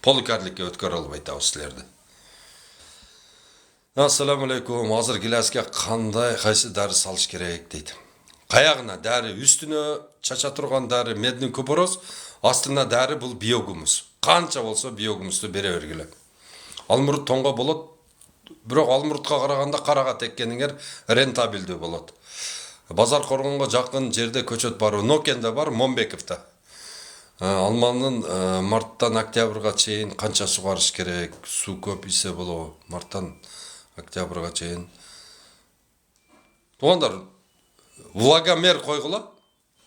поликәрлікке өткөрө албай атабыз силерди. Ассаламу алейкум. Азыр гиласке кандай кайсы дәрі салыш керек дейді. Каягына дәрі, үстүнө чача турган дәрі медный купорос, астына дәрі бұл биогумус. Канча болса биогумусту бере бергиле. Алмұрт тоңға болот, бирок алмұртқа караганда карага теккениңер рентабелдүү болот. Базар коргонго жакын жерде көчөт бар, Нокенде бар, Момбековда. Алманын марттан октябрга чейин канча сугарыш керек, суу көп исе болобу, марттан октябрга чейин. Тугандар, влагомер койгула,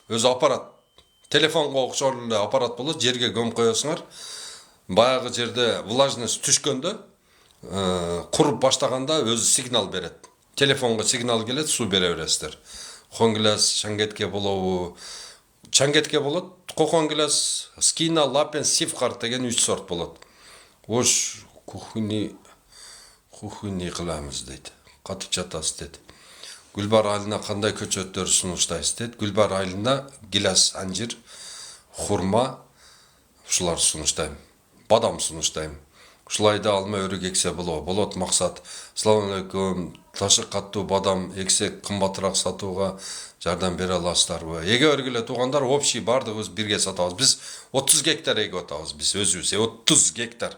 өзү аппарат, телефонго окшор эле аппарат болот, жерге көмүп коесуңар. Баягы жерде влажность түшкөндө, куруп баштаганда өзү сигнал берет. Телефонго сигнал келет, суу бере бересиздер. Конгилас, чангетке болобу, чангетке болот, коконгилас, скина, лапен, сифкарт деген 3 сорт болот. Ош кухни кыламыз дейт. Катып жатасыз дейт. Гүлбар айылына кандай көчөттөр сунуштайсыз дейт. Гүлбар айылына гилас, анжир, хурма ушулар сунуштайм. Бадам сунуштайм. Ушулайда алма өрүк эксе болот максат. Ассаламу алейкум. Ташы каттуу бадам эксек кымбатыраак сатууга жардам бере аласыздарбы? Эге бергиле туугандар, общий бардыгыбыз бирге сатабыз. Биз 30 гектар эгип атабыз. Биз өзүбүз 30 гектар.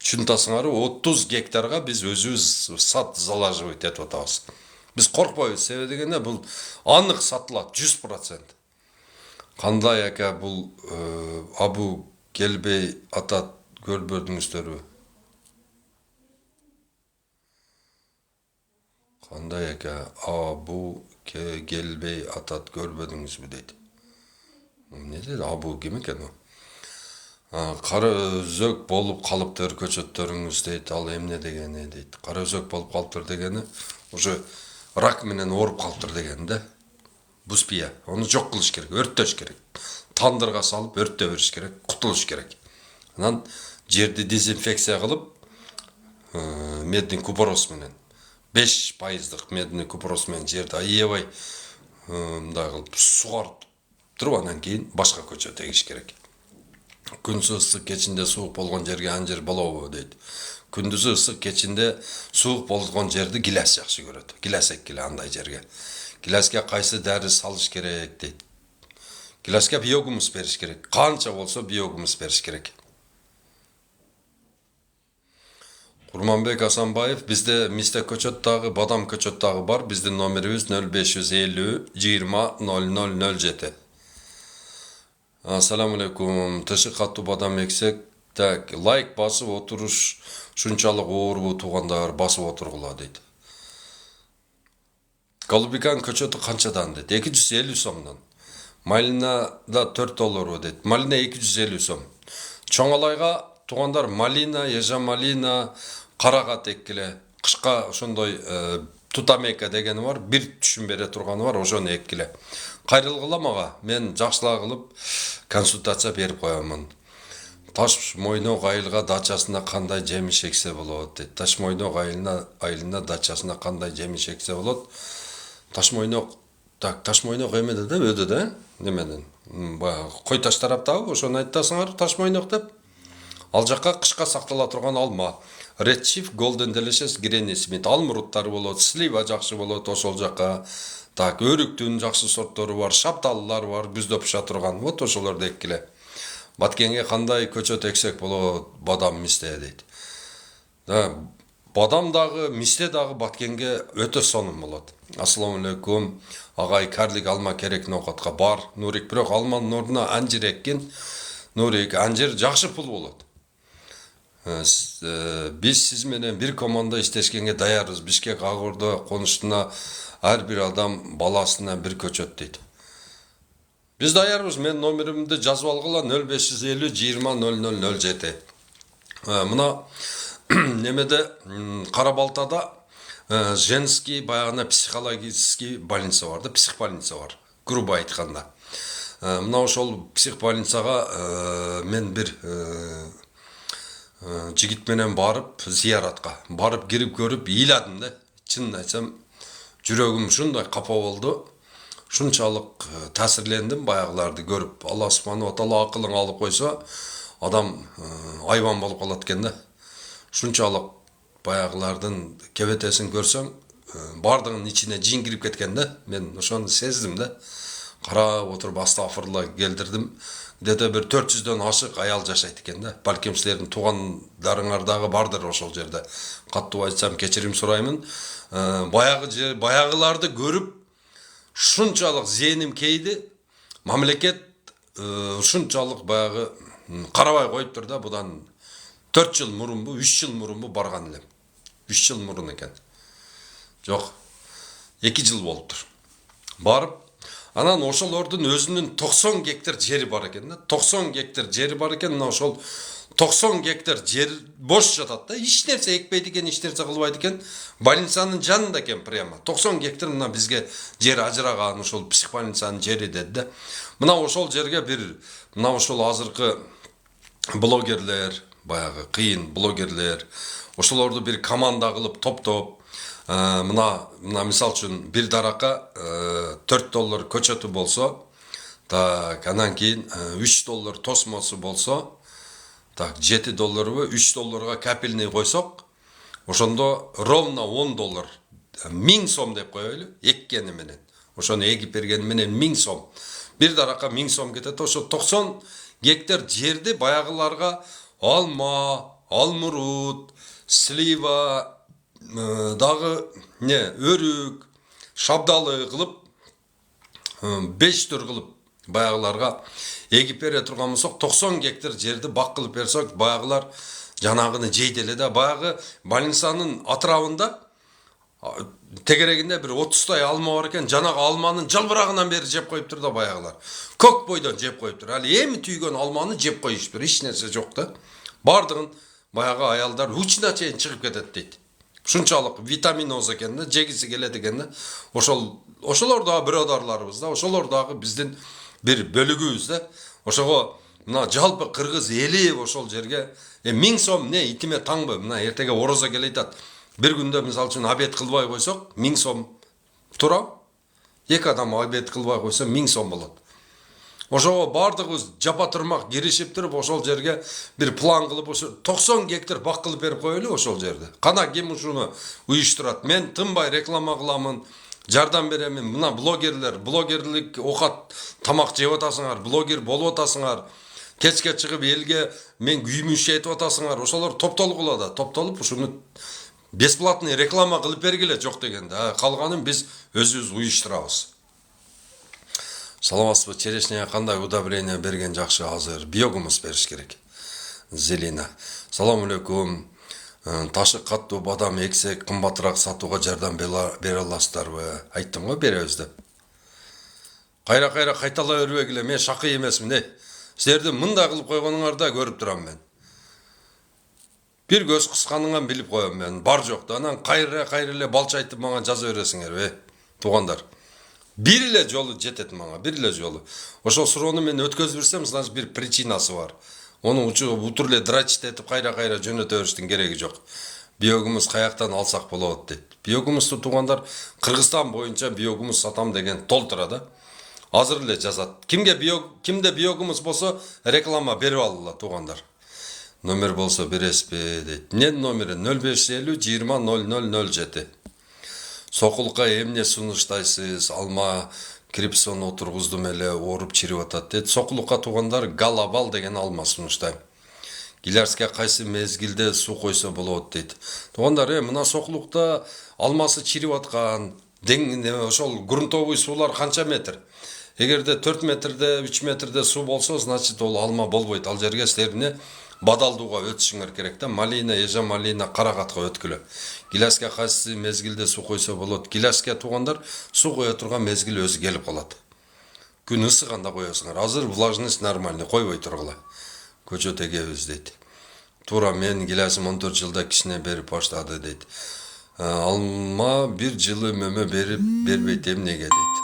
Түшүнтасыңарбы? 30 гектарга биз өзүбүз сат залаживать этип атабыз. Биз коркпойбуз. Себеби дегенде бул анык сатылат 100%. Кандай ака бул Абу келбей атат көрбөдүңүздөрбү? Кандай ака Абу келбей атат көрбөдүңүзбү дейт. Эмне дейт? Абу ким экен о? Кара өзөк болуп калыптыр көчөттөрүңүз дейт. Ал эмне дегени дейт. Кара өзөк болуп калыптыр дегени уже рак менен ооруп калыптыр дегени да. Буспия. Onu жок кылыш керек, өрттөш керек. Тандырга салып өрттөй бериш керек, кутулуш керек. Анан жерди дезинфекция кылып, медный купорос менен 5% медный купорос менен жерди аябай мындай кылып сугарып туруп, анан кийин башка көчөт эгиш керек. Күнсү ысык, кечинде суук болгон жерге анжир болобу дейт. Күндүзү ысык, кечинде суук болгон жерди гилас жакшы көрөт. Гилас эккиле андай жерге. Гиласке кайсы дәрі салыш керек дейт. Гиласке биогумус бериш керек. Канча болсо биогумус бериш керек. Курманбек Асанбаев, бизде мисте көчөттагы, бадам көчөттагы бар. Биздин номерибиз 0550 20 0007. Ассаламу алейкум. Тышы каттуу бадам эксек, так, лайк басып отуруш шунчалык оорбу туугандар, басып отургула дейт. Голубикан көчөтү канчадан дейт? 250 сомдон. Малина да $4 дейт. Малина 250 сом. Чоңалайга туугандар малина, ежа малина, карага эккиле. Кышка ошондой тутамека дегени бар, бир түшүм бере турганы бар, ошону эккиле. Кайрылгыла мага, мен жакшылаа кылып консультация берип коёмун. Таш мойнок айылга дачасына кандай жемиш эксе болот дейт. Таш мойнок айылына дачасына кандай жемиш эксе болот? Таш мойнок эмеде да, өдө да? Немеден? Кой таш тараптабы, ошону айтасыңар, таш мойнок деп. Ал жакка кышка сактала турган алма. Red Chief, Golden Delicious, Granny Smith, алмуруттары болот, слива жакшы болот ошол жакка. Так, өрүктүн жакшы сорттору бар, шапталылар бар, күздө пыша турган. Вот ошолорду эккиле. Баткенге кандай көчөт эксек болот? Бадам мисте дейт. Да, бадам дагы, мисте дагы Баткенге өтө сонун болот. Ассаламу алейкум. Агай, карлик алма керек ноокатка бар. Нурик, бирок алманын ордуна анжир эккин. Нурик, анжир жакшы пул болот. Биз сиз менен бир команда иштешкенге даярбыз. Бишкек Агордо конуштуна ар бир адам баласына бир көчөт дейт. Биз даярбыз. Мен номеримди жазып алгыла 0550 20 0007. Мына немеде Карабалтада женский баягына психологический больница бар да, психбольница бар. Грубо айтканда. Мына ошол психбольницага мен бир жигит менен барып зияратка барып кирип көрүп ыйладым да. Чынын айтсам Жүрөгүм ушундай капа болду. Шунчалык таасирлендим баягыларды көрүп. Алла субханала ва таала акылын алып койсо, адам айбан болуп калат экен да. Шунчалык баягылардын кебетесин көрсөң, бардыгынын ичине жин кирип кеткен да. Мен ошону сездим да. Карап отуруп астафырла келдирдим. Где-то бир 400дөн ашык аял жашайт экен да. Балким силердин туугандарыңар дагы бардыр ошол жерде. Каттуу айтсам кечирим сураймын. Баягыларды көрүп шунчалык зээним кейди. Мамлекет ушунчалык баягы карабай коюптур да. Будан 4 жыл мурунбу, 3 жыл мурунбу барган элем. 3 жыл мурун экен. Жок. 2 жыл болуптур. Барып, анан ошолордун өзүнүн 90 гектар жери бар экен да. 90 гектар жери бар экен. Мына ошол 90 гектар жер бош жатат да. Эч нерсе экпейт экен, эч нерсе кылбайт экен. Больницанын жанында экен прямо. 90 гектар мына бизге жер ажыраган ошол психбольницанын жери деди да. Мына ошол жерге бир мына ошол азыркы блогерлер, баягы кыйын блогерлер, ошолорду бир команда кылып топтоп, мына мисал үчүн бир даракка $4 көчөтү болсо, так анан кийин $3 тосмосу болсо, так $7 $3 капельный койсок, ошондо ровно $10, 1000 сом деп коелу, эккени менен. Ошону эгип бергени менен 1000 сом. Бир даракка 1000 сом кетет. Ошо 90 гектар жерди баягыларга алма, алмурут, слива, дагы өрүк, шабдалы кылып 5 түр кылып баягыларга эгип бере турган болсок, 90 гектар жерди бак кылып берсек, баягылар жанагыны жейт эле да. Баягы больницанын атырабында тегерегинде бир 30 алма бар экен. Жанагы алманын жалбырагынан бери жеп коюптур да баягылар. Көк бойдон жеп коюптур. Али эми түйгөн алманы жеп коюштур. Эч нерсе жок да. Бардыгын баягы аялдар учуна чейин чыгып кетет дейт. Шунчалык витаминоз экен да, жегиси келет экен да. Ошолор дагы биродарларыбыз да, ошолор дагы биздин бир бөлүгүбүз да. Ошого мына жалпы кыргыз эли ошол жерге 1000 сом не итиме таңбы. Мына эртеге орозо келе айтат. Бир күндө мисал үчүн обед кылбай койсок 1000 сом тура. Эки адам обед кылбай койсо 1000 сом болот. Ошого бардыгыбыз жапа турмак киришип туруп ошол жерге бир план кылып, ошо 90 гектар бак кылып берип коелу ошол жерде. Кана ким ушуну уюштурат? Мен тынбай реклама кыламын, жардам беремин. Мына блогерлик окат тамак жеп атасыңар, блогер болуп атасыңар. Кечке чыгып элге мен күймүш айтып атасыңар. Ошолор топтолгула да, топтолуп ушуну бесплатный реклама кылып бергиле жок дегенде. Калганын биз өзүбүз уюштурабыз. Саламатсызбы, черешняга кандай удобрение берген жакшы? Азыр биогумус бериш керек. Зелена. Салам алейкум. Ташы каттуу бадам эксек кымбатыраак сатууга жардам бере аласыздарбы? Айттым го беребиз деп. Кайра кайталай бербегиле, мен шакый эмесмин. Силерди мындай кылып койгонуңарды көрүп турам мен. Бир көз кысканыңан билип коем мен. Бар жок да. Анан кайра эле балча айтып мага жаза бересиңер, туугандар. Бир эле жолу жетет мага, бир эле жолу. Ошол суроону мен өткөзүп берсем, значит бир причинасы бар. Onu утур эле драчтетип кайра жөнөтө бериштин кереги жок. Биогумус каяктан алсак болот дейт. Биогумусту туугандар Кыргызстан боюнча биогумус сатам деген толтура да. Азыр эле жазат. Кимде биогумус болсо реклама берип алгыла туугандар. Номер болсо бересизби дейт. Мен номери 0550 20 0007. Сокулка эмне сунуштайсыз? Алма крипсон отургуздум эле, ооруп чирип атат дейт. Сокулукка туугандар галабал деген алма сунуштайм. Гилярске кайсы мезгилде суу койсо болот дейт. Туугандар, мына сокулукта алмасы чирип аткан, ошол грунтовый суулар канча метр? Эгерде 4 метрде, 3 метрде суу болсо, значит ол алма болбойт. Ал жерге силер бадалдууга өтүшүңөр керек да. Малина, эжа малина, каракатка өткүлө. Гиласке кайсы мезгилде суу койсо болот? Гиласке туугандар суу кое турган мезгил өзү келип калат. Күн ысыганда коесуңар. Азыр влажность нормальный, койбой тургула. Көчөт эгебиз дейт. Туура, мен гиласым 14 жылда кичине берип баштады дейт. Алма 1 жылы мөмө бербейт эмнеге дейт.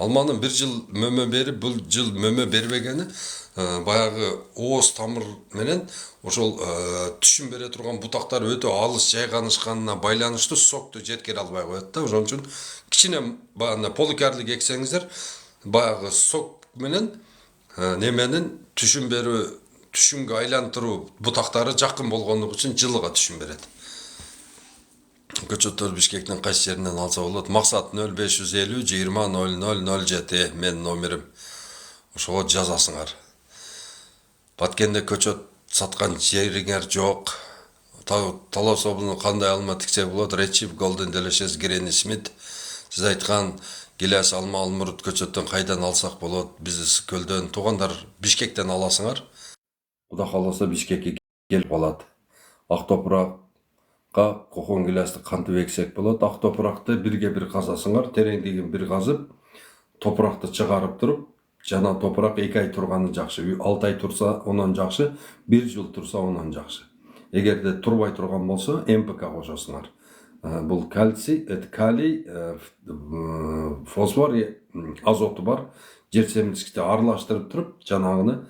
Алманын bir жыл мөмө берип, бул жыл мөмө бербегени баягы ооз тамыр менен ошол түшүм бере турган бутактар өтө алыс жайганышканына байланыштуу сокту жеткире албай коет да. Ошон үчүн кичине баягы полукарлык эксеңиздер баягы сок менен неменин түшүм берүү, түшүмгө айлантыруу бутактары жакын болгондугу үчүн жылыга түшүм берет. Көчөттөр Бишкектин кайсы жеринен алса болот. Максат 0550 20 00 07 менин номерим. Ошого жазасыңар. Баткенде көчөт саткан жериңер жок. Талас облусунун кандай алма тиксе болот? Речип, Golden Delicious, Granny Smith. Сиз айткан Гилес, Алма, Алмурут көчөттөн кайдан алсак болот? Биз көлдөн, туугандар Бишкектен аласыңар. Кудай кааласа Бишкекке келип алат. Ак топуракка кокон гилести кантип эксек болот? Ак топуракты бирге бир казасыңар, тереңдигин бир казып, топуракты чыгарып туруп, жана топурак 2 ай турганы жакшы. 6 ай турса онон жакшы, 1 жыл турса онон жакшы. Эгерде турбай турган болсо, МПК кошосуңар. Бул калций, калий, фосфор, азоту бар. Жер семизгичти аралаштырып туруп, жанагыны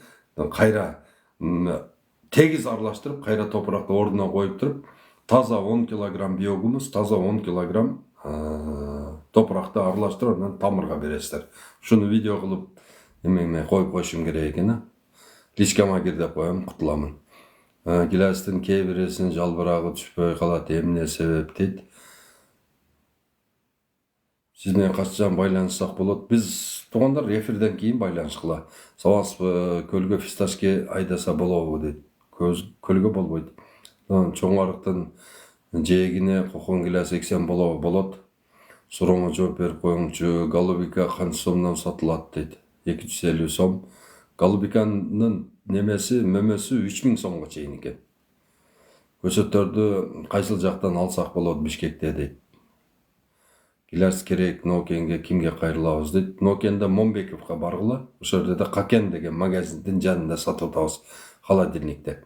кайра тегиз аралаштырып, кайра топуракты ордуна коюп туруп, таза 10 килограмм биогумус, таза 10 килограмм топуракты аралаштырып, анан тамырга бересиздер. Шуну видео кылып эме коюп коюшум керек экен. Личкама кир деп коем, кутуламын. Гилестин кээ бирисинин жалбырагы түшпөй калат, эмне себеп дейт. Сиз менен качан байланышсак болот? Биз туугандар эфирден кийин байланышкыла. Сабасызбы, көлгө фисташке айдаса болобу дейт. Көлгө болбойт. Чоң арыктын жээгине кокон гилес эксем болобу? Болот. Сурооңо жооп берип коюңчу. Голубика канча сомдон сатылат дейт. 250 сом. Голубиканын немеси, мөмөсү 3000 сомго чейин экен. Көчөттөрдү кайсыл жактан алсак болот Бишкекте дейт. Гилес керек Нокенге кимге кайрылабыз дейт. Нокенде Момбековго баргыла. Ошол жерде Какен деген магазиндин жанында сатып атабыз, холодильникте.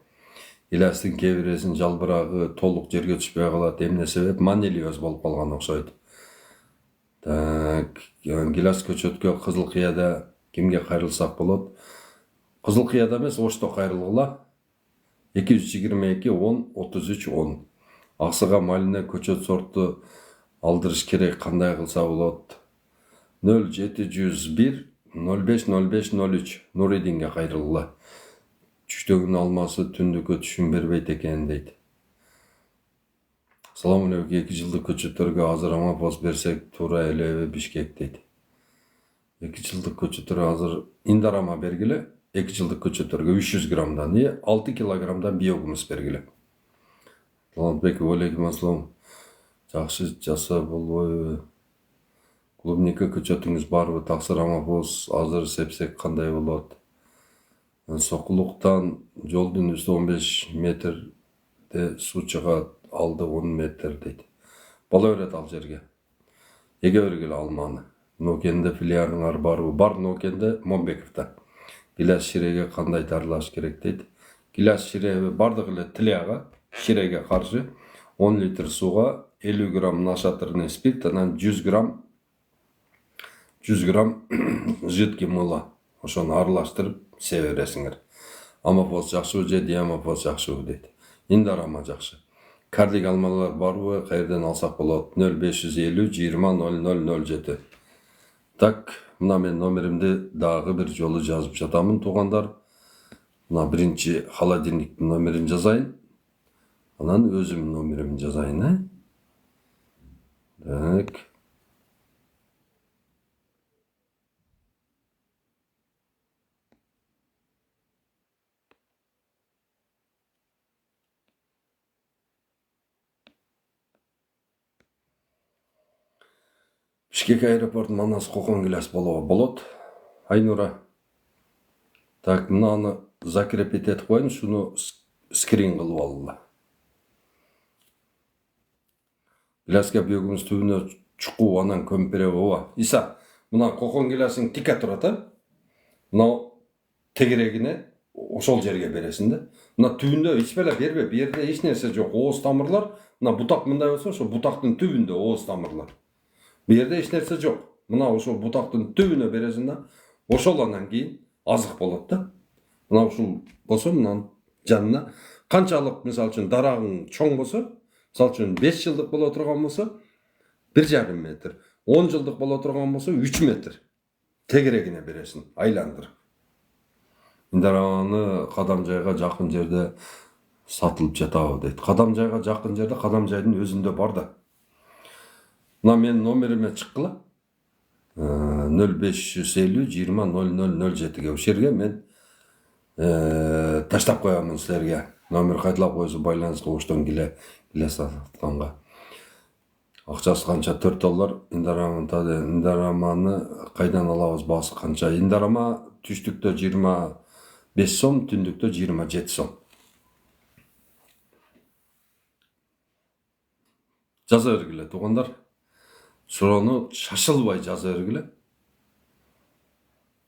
Гилестин кээ бирисинин жалбырагы толук жерге түшпөй калат, эмне себеп? Манилиоз болуп калган окшойт. Гилес көчөткө Кызыл Кыяда кимге кайрылсак болот? Кызыл Кыяда эмес, Ошто кайрылгыла. 222 10 33 10. Аксыга малине көчөт сорту алдырыш керек, кандай кылса болот? 0701 05 05 03 Нуридинге кайрылгыла. Чүчтөгүн алмасы түндүккө түшүм бербейт экен дейт. Салам алейкум, 2 жылдык көчөттөргө азыр амапос берсек туура элеби Бишкек дейт. 2 жылдык көчөттөр азыр индарама бергиле. 2 жылдык көчөттөргө 300 граммдан, 6 килограммдан биогумус бергиле. Талантбек, алейкум ассалам. Жакшы жаса болбойбу? Клубника көчөтүңүз барбы? Таксыр амапос азыр сепсек кандай болот? Сокулуктан жолдун үстү 15 метрде суу чыгат, алды 10 метр дейт. Бала берет ал жерге. Эге бергиле алманы. Нокенде филиалыңар барбы? Бар Нокенде, Момбековда. Гилес ширеге кандай дарылаш керек дейт. Гилес ширеби бардык эле тилеага, ширеге каршы 10 литр сууга 50 грамм нашатырный спирт, анан 100 грамм жидкий мыла. Ошону аралаштырып себе бересиңер. Амапос жакшыбы же диамапос жакшыбы дейт. Индарама жакшы. Кардик алмалар барбы? Каерден алсак болот? 0550 20 00 07. Так, мына мен номеримди дагы бир жолу жазып жатамын, туугандар. Мына биринчи холодильниктин номерин жазайын. Анан өзүмдүн номеримди жазайын, Так. Бишкек аэропорт Манас кокон гилес болобу? Болот. Айнура. Так, мынаны закрепить этип коеюн, шуну скрин кылып алгыла. Гилеске биогумус түбүнө чукуу, анан көмүп береби? Ооба. Иса, мына кокон гилесиң тике турат, мына тегерегине ошол жерге бересиң да. Мына түбүндө эч беле бербе, бу жерде эч нерсе жок. Ооз тамырлар, мына бутак мындай болсо, ошо бутактын түбүндө ооз тамырлар. Бу жерде эч нерсе жок. мына ошол бутактын түбүнө бересиң да, ошол анан кийин азык болот да. Мына ушул болсо мынанын жанына канчалык мисалы үчүн дарагың чоң болсо, мисалы үчүн 5 жылдык боло турган болсо 1,5 метр, 10 жылдык боло турган болсо 3 метр тегерегине бересиң, айландырып. Индараманы Кадамжайга жакын жерде сатылып жатабы дейт. Кадамжайга жакын жерде Кадамжайдын өзүндө бар да. Мына менин номериме чыккыла. 0550 20 0007ге ушул жерге мен таштап коямын силерге. Номер кайталап койсо байланыска оштон келе сатканга. Акчасы канча? $4. Индараманы кайдан алабыз, баасы канча? Индарама түштүктө 25 сом, түндүктө 27 сом. Жаза бергиле туугандар. Суроону шашылбай жаза бергиле.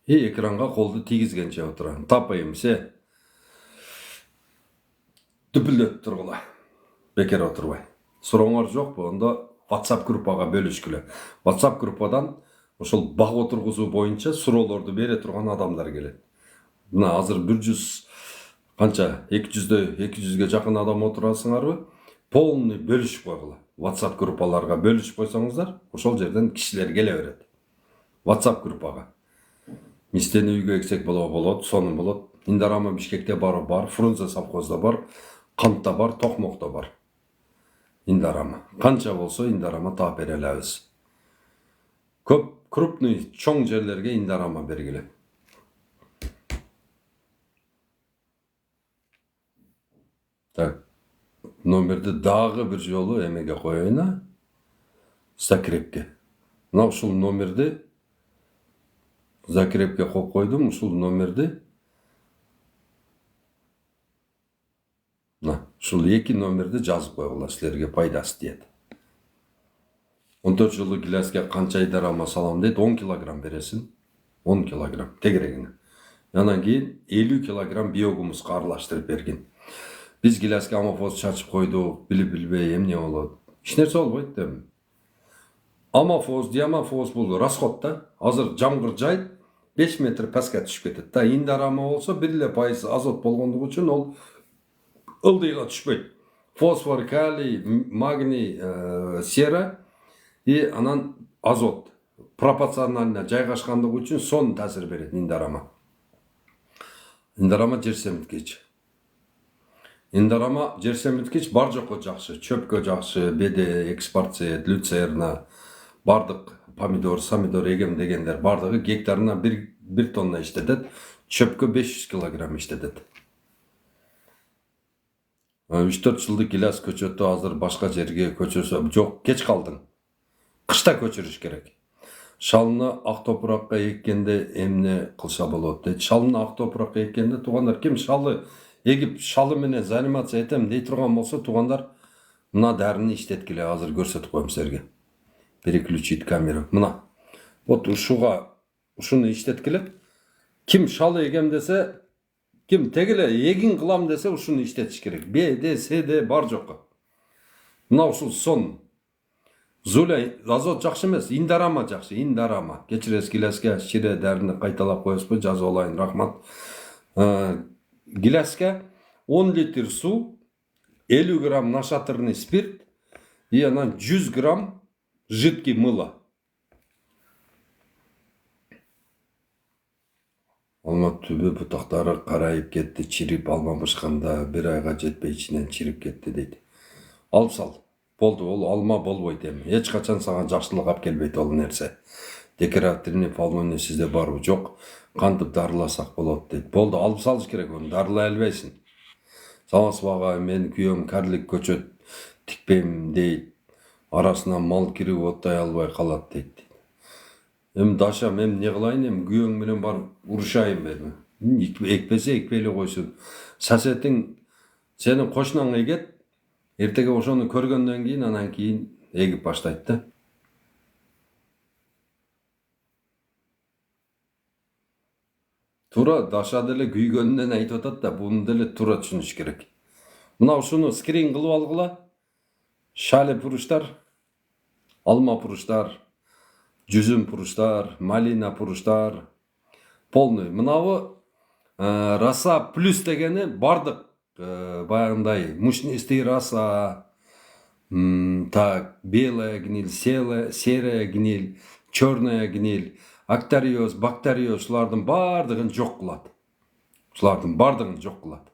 Экранга колду тийгизгенче отурам. Таппай эмсе дүпүлдөп тургула. Бекер отурбай. Сурооңор жокпу? Ондо WhatsApp группага бөлүшкүлө. WhatsApp группадан ошол баг отургузуу боюнча суроолорду бере турган адамдар келет. Мына азыр 100 канча 200ге жакын адам отурасыңарбы? Полный бөлүшүп койгула. WhatsApp группаларга бөлүшүп койсоңуздар, ошол жерден кишилер келе берет. WhatsApp группага. Мистени үйгө эксек болот, сонун болот. Индарама Бишкекте бар, Фрунзе совхозда бар, Кантта бар, Токмокто бар. Индарама. Канча болсо индарама таап бере алабыз. Көп крупный, чоң жерлерге индарама бергиле. Так. Номерди дагы бир жолу эмеге коеюн, Закрепке. Мына ушул номерди Закрепке коюп койдум, ушул номерди. Мына ушул 2 номерди жазып койгула, силерге пайдасы тиет. 14 жылы Гиляске канча индарама салам дейт? 10 килограмм бересиң. 10 килограмм тегерегине. Анан кийин 50 килограмм биогумуска аралаштырып бергин. Биз Гиляске амофос чачып койдук, билбей эмне болот. Эч нерсе болбойт дем. Амофос, диамофос бул расход да. Азыр жамгыр жайт 5 метр паска түшүп кетет да. Индарама болсо 1% азот болгондугу үчүн ол ылдыйга түшпөйт. Фосфор, калий, магний, сера и анан азот пропорционально жайгашкандыгы үчүн сонун таасир берет индарама. Индарама жер семирткич. Индарама жер семирткич бар жокко жакшы, чөпкө жакшы, беде, экспорцет, люцерна, бардык помидор, самидор эгем дегендер бардыгы гектарына 1 тонна иштетет, чөпкө 500 килограмм иштетет. 3-4 жылдык Гиляс көчөтү азыр башка жерге көчөсө жок, кеч калдың. Кышта көчүрүш керек. Шалыны ак топуракка эккенде эмне кылса болот дейт. Шалыны ак топуракка эккенде туугандар, ким шалы эгип шалы менен заниматься этем дей турган болсо, туугандар, мына дарыны иштеткиле, азыр көрсөтүп коем силерге. Переключить камеру. Мына. Вот ушуну иштеткиле. Ким шалы эгем десе, ким тегеле эгин кылам десе, ушуну иштетиш керек. Б, Д, С, Д бар жокко. Мына ушул сон. Зуля азот жакшы эмес, индарама жакшы, индарама. Кечиресиз Гиляске шире дарыны кайталап коесузбу, жазып алайын, рахмат. Гиляске 10 литр су, 50 грамм нашатырный спирт и анан 100 грамм жидкий мыло. Алма түбү бутактары карайып кетти, чирип алма бышканда 1 айга жетпей ичинен чирип кетти дейт. Алып сал. Болду, ол алма болбойт эми. Эч качан сага жакшылык алып келбейт ол нерсе. Декоративный полноне сизде барбы? Жок. Кантип дарыласак болот дейт. Болду, алып салыш керек оны, дарылай албайсың. Саласыбага мен күйөөм карлик көчөт тикпейм дейт. Арасына мал кирип оттай албай калат дейт. Эми дашам, эми не кылайын, эми күйөөң менен барып урушайын эми. Экпесе экпей эле койсун. Сасетиң сенин кошунаң эгет, эртеге ошону көргөндөн кийин анан кийин эгип баштайт да. Туура даша деле күйгөнүнөн айтып атат да, буну деле туура түшүнүш керек. Мына ушуну скрин кылып алгыла. Шале пуруштар, алма пуруштар, жүзім пұрыштар, малина пұрыштар, полный. Мынауы раса плюс дегені бардық баяғындай мучнистый раса, так, белая гниль, серая гниль, черная гниль, акториоз, бактериоз, шулардың бардығын жоқ қылады. Шулардың бардығын жоқ қылады.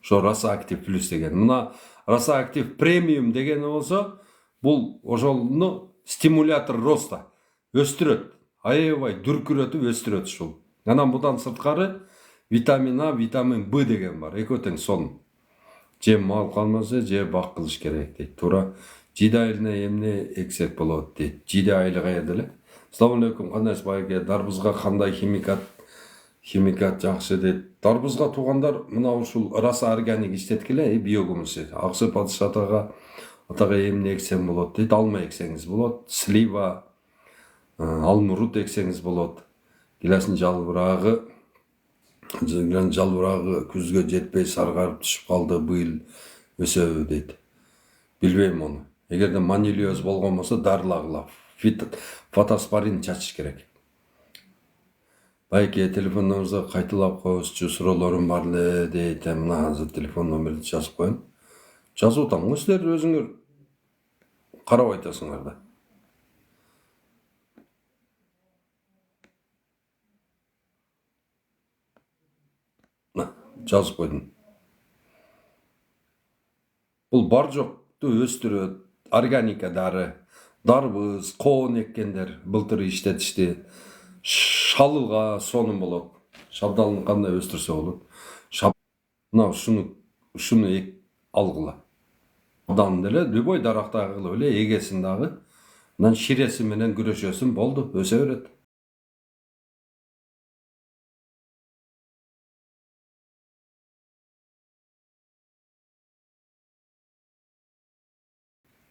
Шо раса актив плюс деген. Мына раса актив премиум дегені болса, бұл ошолны стимулятор роста өстіреді. Аябай дүркіретіп өстіреді шул. Анан бұдан сырткары витамин А, витамин Б деген бар. Экөтең сон. Же мал қалмаса, же бак кылыш керек дейт. Тура жиде айылына эмне эксек болот дейт. Жиде айылы каерде эле? Ассаламу алейкум, кандайсыз байке? Дарбызга кандай химикат жакшы дейт. Дарбызга туугандар мына ушул раса органик иштеткиле, биогумус. Аксы падыш атага эмне эксең болот дейт. Алма эксеңиз болот, слива, алмурут эксеңиз болот. Гиласын жалбырагы күзгө жетпей саргарып түшүп калды, быйыл өсөбү дейт. Билбейм оны. Эгерде манилиоз болгон болсо дарылагыла фотоспорин чачыш керек. Байке, телефон номеріңізді кайталап коюңузчу, суроолорум бар эле дейт. Мына азыр телефон номерди жазып коеюн. Жазып атам, силер өзүңөр карап айтасыңар да. Жазып койдум. Бул бар жокту өстүрөт, органика дары, дарбыз, коон эккендер былтыр иштетишти. Шалылга сонун болот. Шабдалын кандай өстүрсө болот. Мына ушуну алгыла. Абдан деле любой дарактагы кылып эле эгесин дагы, анан ширеси менен күрөшөсүн, болду, өсө берет.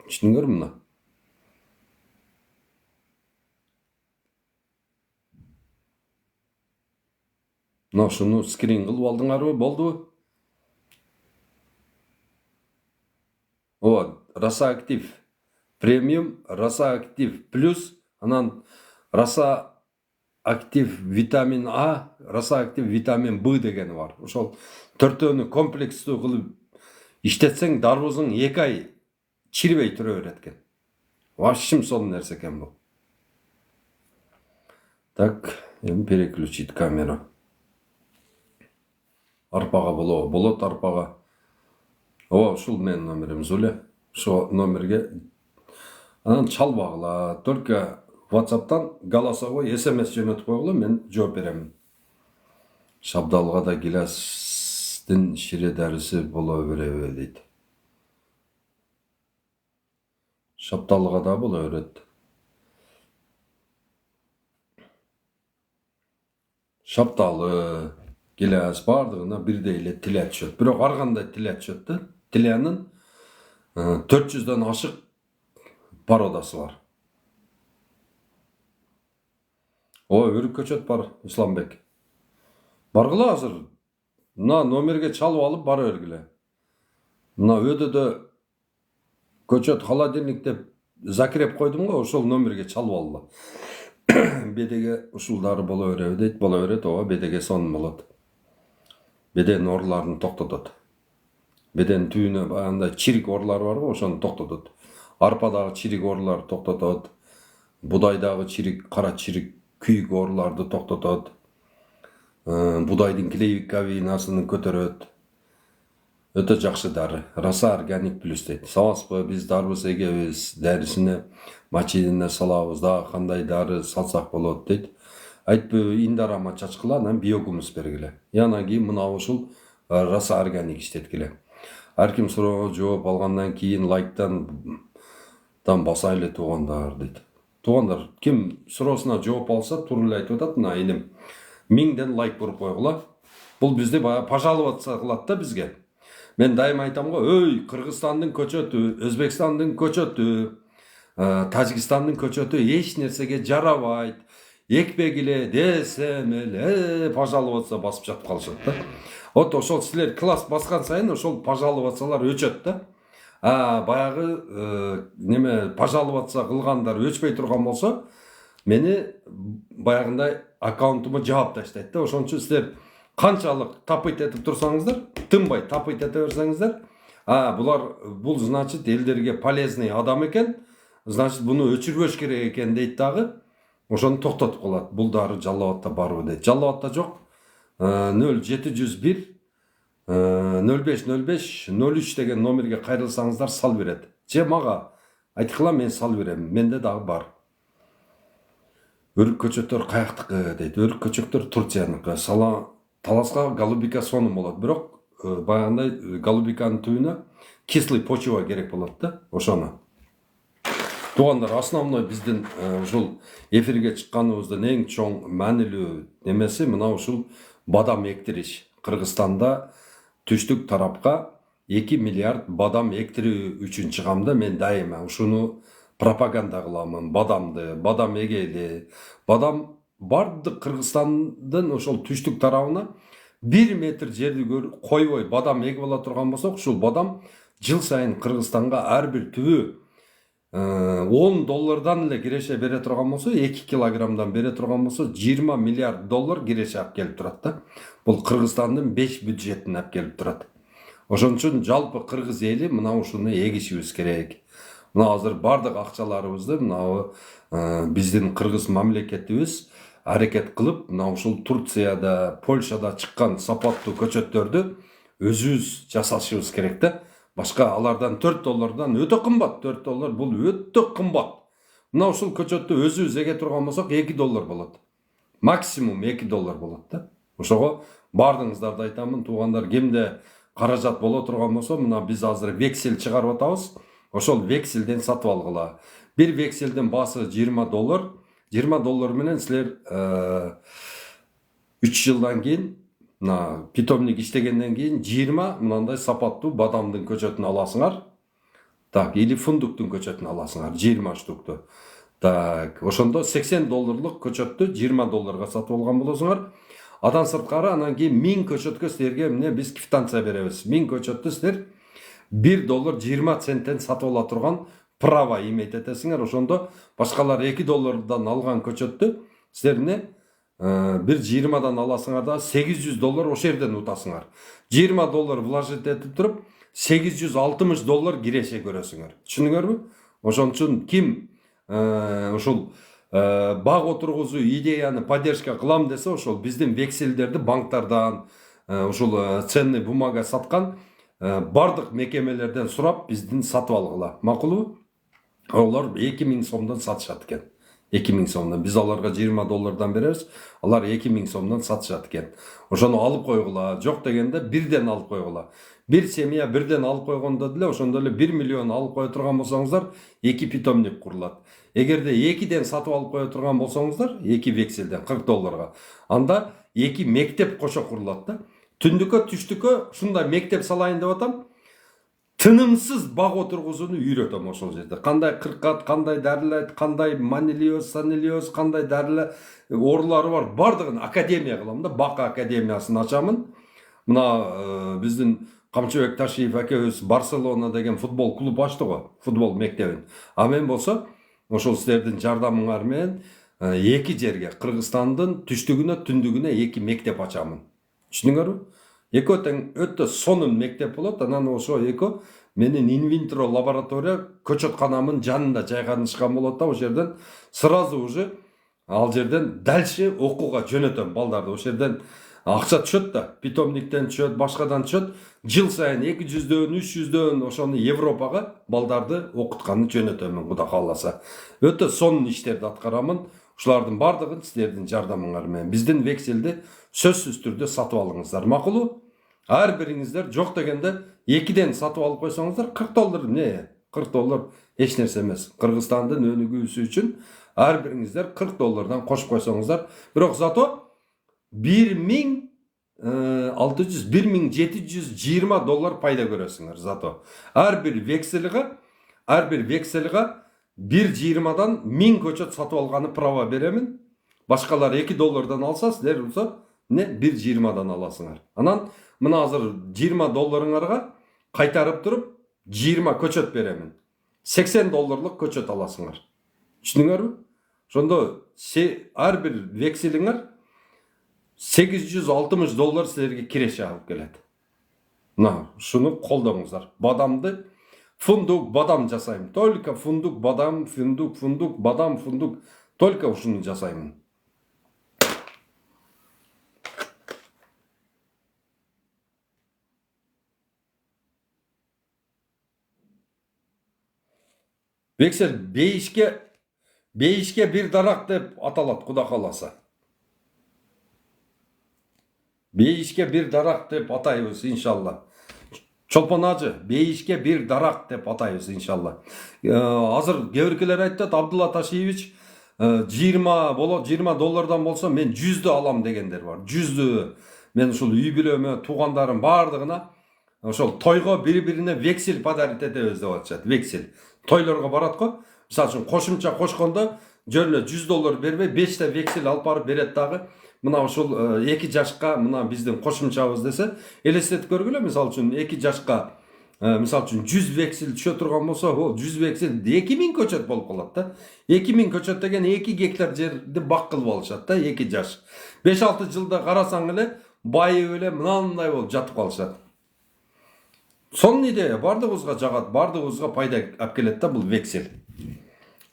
Түшүнүңөр мына. Мына ушуну скрин кылып алдыңарбы, болдубу? Раса актив премиум, раса актив плюс, анан раса актив витамин А, раса актив витамин Б дегени бар. Ошол төртөөнү комплекстүү кылып иштетсең, дарбыздын 2 ай чирбей түрө берет экен. Вообще сонун нерсе экен бул. Так, эми переключить камера. Арпага болот арпага. Ушул менин номерим Зуле. Ошо номерге анан чалбагыла. Только WhatsApp'тан голосовой SMS жөнөтүп койгула, мен жооп берем. Шабдалга да гиластын шире дарысы боло береби дейт. Шабдалга да боло берет. Шапталы, гилас бардыгына бирдей эле тиле түшөт. Бирок ар кандай тиле түшөт да. Тилянын 400дөн ашык породасы бар. Өрүк көчөт бар, Исламбек. Баргыла азыр. Мына номерге чалып алып бара бергиле. Мына өдөдө көчөт холодильник деп закреп койдум го, ошол номерге чалып алгыла. Бедеге ушулдары боло береби дейт, боло берет, бедеге сонун болот. Беден ооруларын токтотот. Беден түйүнө баягындай чирик оорулар бар го, ошону токтотот. Арпадагы чирик ооруларды токтотот. Будайдагы чирик, кара чирик, күйүк ооруларды токтотот. Будайдын клейковинасын көтөрөт. Өтө жакшы дары. Раса органик плюс дейт. Саласызбы, биз дарбыз эгебиз, дарысыны мачинине салабыз, дагы кандай дары салсак болот дейт. Айтпы индарама чачкыла, анан биогумус бергиле. Анан кийин мына ушул раса органик иштеткиле. Ар ким суроого жооп алгандан кийин лайктан баса эле туугандар дейт. Туугандар, ким суроосуна жооп алса, туура эле айтып атат, мына иним. 1000ден лайк буруп койгула. Бул бизди баягы пожаловаться кылат да бизге. Мен дайым айтам го, Кыргызстандын көчөтү, Өзбекстандын көчөтү, Тажикстандын көчөтү эч нерсеге жарабайт. Экпегиле десем эле пожаловаться басып жатып калышат да. Ошол силер класс баскан сайын ошол пожаловациялар өчөт да. Баягы неме пожаловаться кылгандар өчпөй турган болсо, мени баягындай аккаунтума жаап таштайт да. Ошон үчүн силер канчалык тапыйт этип турсаңыздар, тынбай тапыйт эте берсеңиздер, бул значит элдерге полезный адам экен, значит буну өчүрбөш керек экен дейт дагы. Ошону токтотуп калат. Бул дары Жалал Абадта барбы дейт. Жалал Абадта жок. 0701 0505 03 деген номерге кайрылсаңыздар сал берет. Же мага айткыла, мен сал берем. Менде дагы бар. Өрүк көчөттөр каяктыкы дейт. Өрүк көчөттөр Турцияныкы. Таласка голубика сонун болот. Бирок баягындай голубиканын түбүнө кислый почва керек болот да. Ошону. Тугандар, основной биздин ушул эфирге чыкканыбыздын эң чоң маанилүү немеси мына ушул бадам эктириш. Кыргызстанда түштүк тарапка 2 миллиард бадам эктирүү үчүн чыгам да. Мен дайыма ушуну пропаганда кыламын. Бадам эгели. Бадам бардык Кыргызстандын ошол түштүк тарабына 1 метр жерди койбой бадам эгип ала турган болсок, ушул бадам жыл сайын Кыргызстанга ар бир түбү $10 эле киреше бере турган болсо, 2 килограммдан бере турган болсо, 20 миллиард доллар киреше алып келип турат да. Бул Кыргызстандын 5 бюджетин алып келип турат. Ошон үчүн жалпы кыргыз эли мына ушуну эгишибиз керек. Мына азыр бардык акчаларыбызды мына биздин кыргыз мамлекетибиз аракет кылып, мына ушул Турцияда, Польшада чыккан сапаттуу көчөттөрдү өзүбүз жасашыбыз керек да. Башка алардан $4 өтө кымбат. $4 бул өтө кымбат. Мына ушул көчөттү өзүбүз эге турган болсок $2 болот. Максимум $2 болот да. Ошого бардыңыздарды айтамын, туугандар, кимде каражат боло турган болсо, мына биз азыр вексель чыгарып атабыз. Ошол векселден сатып алгыла. Бир векселдин баасы $20. $20 менен силер 3 жылдан кийин мына питомник иштегенден кийин 20 мынандай сапаттуу бадамдын көчөтүн аласыңар. Так, или фундуктун көчөтүн аласыңар, 20 штукту. Так, ошондо $80 көчөттү $20 сатып алган болосуңар. Адан сырткары анан кийин 1000 көчөткө силерге эмне биз квитанция беребиз. 1000 көчөттү силер $1.20 сатып ала турган право иметь этесиңер. Ошондо башкалар $2 алган көчөттү силер эмне бир 20-дан аласыңар да $800 ошол жерден утасыңар. $20 вложить этип туруп $860 киреше көрөсүңөр. Түшүндүңөрбү? Ошон үчүн ким ушул баг отургузуу идеяны поддержка кылам десе, ошол биздин векселдерди банктардан, ушул ценный бумага саткан бардык мекемелерден сурап биздин сатып алгыла. Макулбу? Олар 2000 сомдон сатышат экен. 2000 сомдон. Биз аларга $20 беребиз, алар 2000 сомдон сатышат экен. Ошону алып койгула. Жок дегенде бирден алып койгула. Бир семья бирден алып койгондо деле ошондо эле 1 миллион алып кое турган болсоңуздар, 2 питомник курулат. Эгерде 2ден сатып алып кое турган болсоңуздар, 2 векселден $40, анда 2 мектеп кошо курулат да. Түндүккө, түштүккө ушундай мектеп салайын деп атам. Тынымсыз баг отургузууну үйрөтөм ошол жерде. Кандай кыркат, кандай дарылайт, кандай манилиоз, санилиоз, кандай дарылы оорулары бар, бардыгын академия кылам да, бак академиясын ачамын. Мына биздин Камчыбек Ташиев акебиз Барселона деген футбол клуб ачты го, футбол мектебин. А мен болсо ошол силердин жардамыңар менен 2 жерге, Кыргызстандын түштүгүнө, түндүгүнө 2 мектеп ачамын. Түшүндүңөрбү? Экөө тең өтө сонун мектеп болот. Анан ошо экөө менин инвентро лаборатория көчөтканамын жанында жайганышкан болот да. Ошол жерден сразу уже ал жерден дальше окууга жөнөтөм балдарды. Ошол жерден акча түшөт да, питомниктен түшөт, башкадан түшөт. Жыл сайын 200дөн, 300дөн ошону Европага балдарды окутканды жөнөтөмүн, Кудай кааласа. Өтө сонун иштерди аткарамын. Ушулардын бардыгын силердин жардамыңар менен биздин векселди сөзсүз түрдө сатып алыңыздар. Макулбу? Ар бириңиздер жок дегенде 2ден сатып алып койсоңуздар, $40 не? $40 эч нерсе эмес. Кыргызстандын өнүгүүсү үчүн ар бириңиздер $40 кошуп койсоңуздар. Бирок зато $1600, $1720 пайда көрөсүңөр зато. Ар бир векселге 1.20дан 1000 көчөт сатып алганы право беремин. Башкалар $2 алса, силер болсо не 1.20дан аласыңар. Анан мына азыр $20 кайтарып туруп 20 көчөт беремин. $80 көчөт аласыңар. Түшүндүңөрбү? Ошондо ар бир векселиңер $860 силерге киреше алып келет. Мына шуну колдоңуздар. Бадамды фундук бадам жасайм. Только фундук бадам, фундук бадам, фундук. Только ушуну жасаймын. Вексел бейишке bir дарак деп аталат, Куда кааласа. Бейишке bir дарак деп атайбыз иншалла. Чолпон ажы, бейишке bir дарак деп атайбыз иншалла. Азыр кебиркелер айтат, Абдулла Ташиевич 20 доллардан болсо мен 100'дü алам дегендер бар. 100'дü. Мен ушул үй бүлөмө, туугандарым бардыгына ошол тойго бири-бирине вексель подарить этебиз деп атышат. Вексель. Тойлорго барат го. Мисалы үчүн кошумча кошкондо жөн $100 бербей 5 вексель алып барып берет дагы. Мына ушул 2 жашка мына биздин кошумчабыз десе, элестетип көргүлө. Мисалы үчүн 2 жашка мисалы үчүн 100 вексель түшө турган болсо, 100 вексель 2000 көчөт болуп калат да. 2000 көчөт деген 2 гектар жерди бак кылып алышат да, 2 жаш. 5-6 жылда карасаң эле байып эле мынандай болуп жатып калышат. Сонун идея бардыгыбызга жагат, бардыгыбызга пайда алып келет да бул вексель.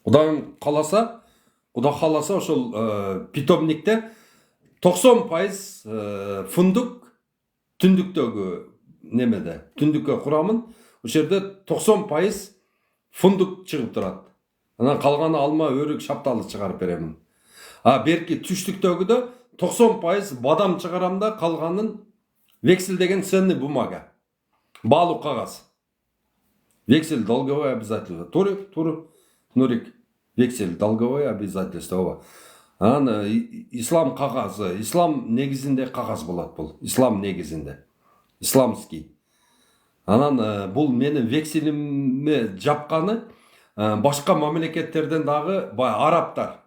Куда кааласа ошол питомникте 90% фундук түндүктөгү немеде, түндүккө курамын. Ошол жерде 90% фундук чыгып турат. Анан калганы алма, өрүк, шапталы чыгарып беремин. Берки түштүктөгүдө 90% бадам чыгарам да, калганын вексель деген ценный бумага. Баалуу кагаз. Вексель долговой обязательство. Туру, Нурик. Вексель долговой обязательство. Анан ислам кагазы, ислам негизинде кагаз болот бул. Ислам негизинде. Исламский. Анан бул менин векселимди жапканы башка мамлекеттерден дагы арабтар,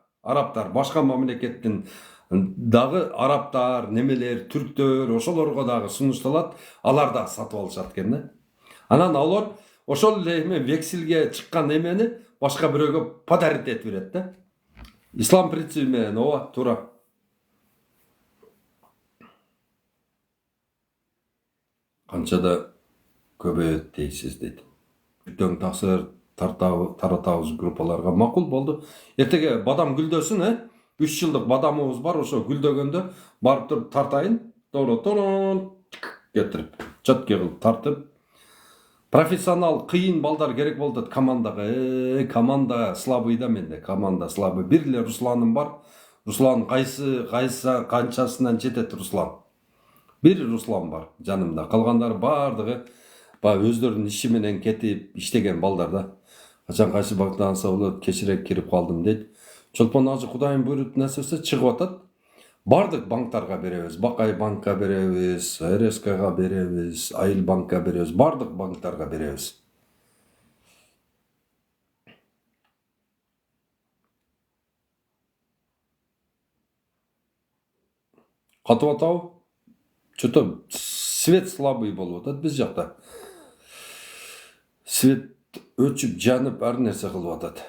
башка мамлекеттин дагы арабтар, немелер, түрктөр, ошолорго дагы сунушталат, алар да сатып алышат экен да. Анан алар ошол эле вексельге чыккан эмени башка бирөөгө подарить этип берет да. Ислам принциби менен ооба туура. Канчада көбөйөт дейсиз дейт. Бүтөң таксыр таратабыз группаларга макул болду. Эртеге бадам гүлдөсүн, 3 жылдык бадамыбыз бар, ошо гүлдөгөндө барып туруп тартайын. Тоно кетирип, чөткө кылып тартып. Профессионал кыйын балдар керек болду командага. Команда слабый да менде, команда слабый. Бир эле Русланым бар. Руслан кайсы канчасынан жетет Руслан. Бир Руслан бар жанымда. Калгандары бардыгы өздөрүнүн иши менен кетип иштеген балдар да. Качан кайсы багыттанса болот, кечирээк кирип калдым дейт. Чолпон ажы Кудайым буйруп нерсеси чыгып атат. Бардык банктарга беребиз. Бакай банкка беребиз, РСКга беребиз, Айыл банкка беребиз, бардык банктарга беребиз. Катып атабы? Что-то свет слабый болуп атат биз жакта. Свет өчүп, жанып, ар нерсе кылып атат.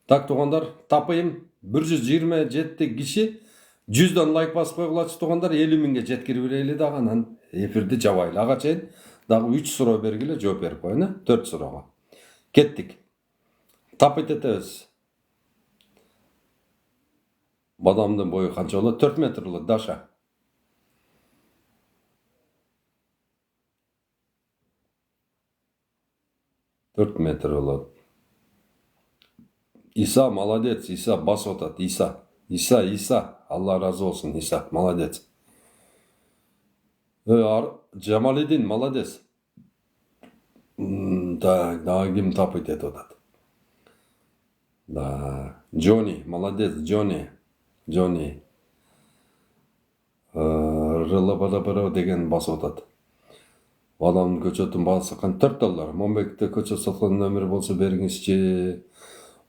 Так, тугандар, тапайым 127 киши 100'дан лайк басып койгулачы тугандар, 50 миңге жеткирип берели дагы, анан эфирди жабайлы. Ага чейин дагы 3 суроо бергиле, жооп берип коеюн, 4 суроого. Кеттик. Тапыт этебиз. Бадамдын бою канча болот? 4 метр болот, Даша. Төрт метр болот. Иса молодец, Иса басып атат, Иса, Алла разы болсун, Иса, молодец. Жамалидин, молодец. Да, ким тапыт этип атат. Да, Джонни, молодец, Джонни. Рылабадабара деген басып атат. Бадамдын көчөтүн баасы $4. Момбекте көчөт саткан нөмүр болсо бериңизчи.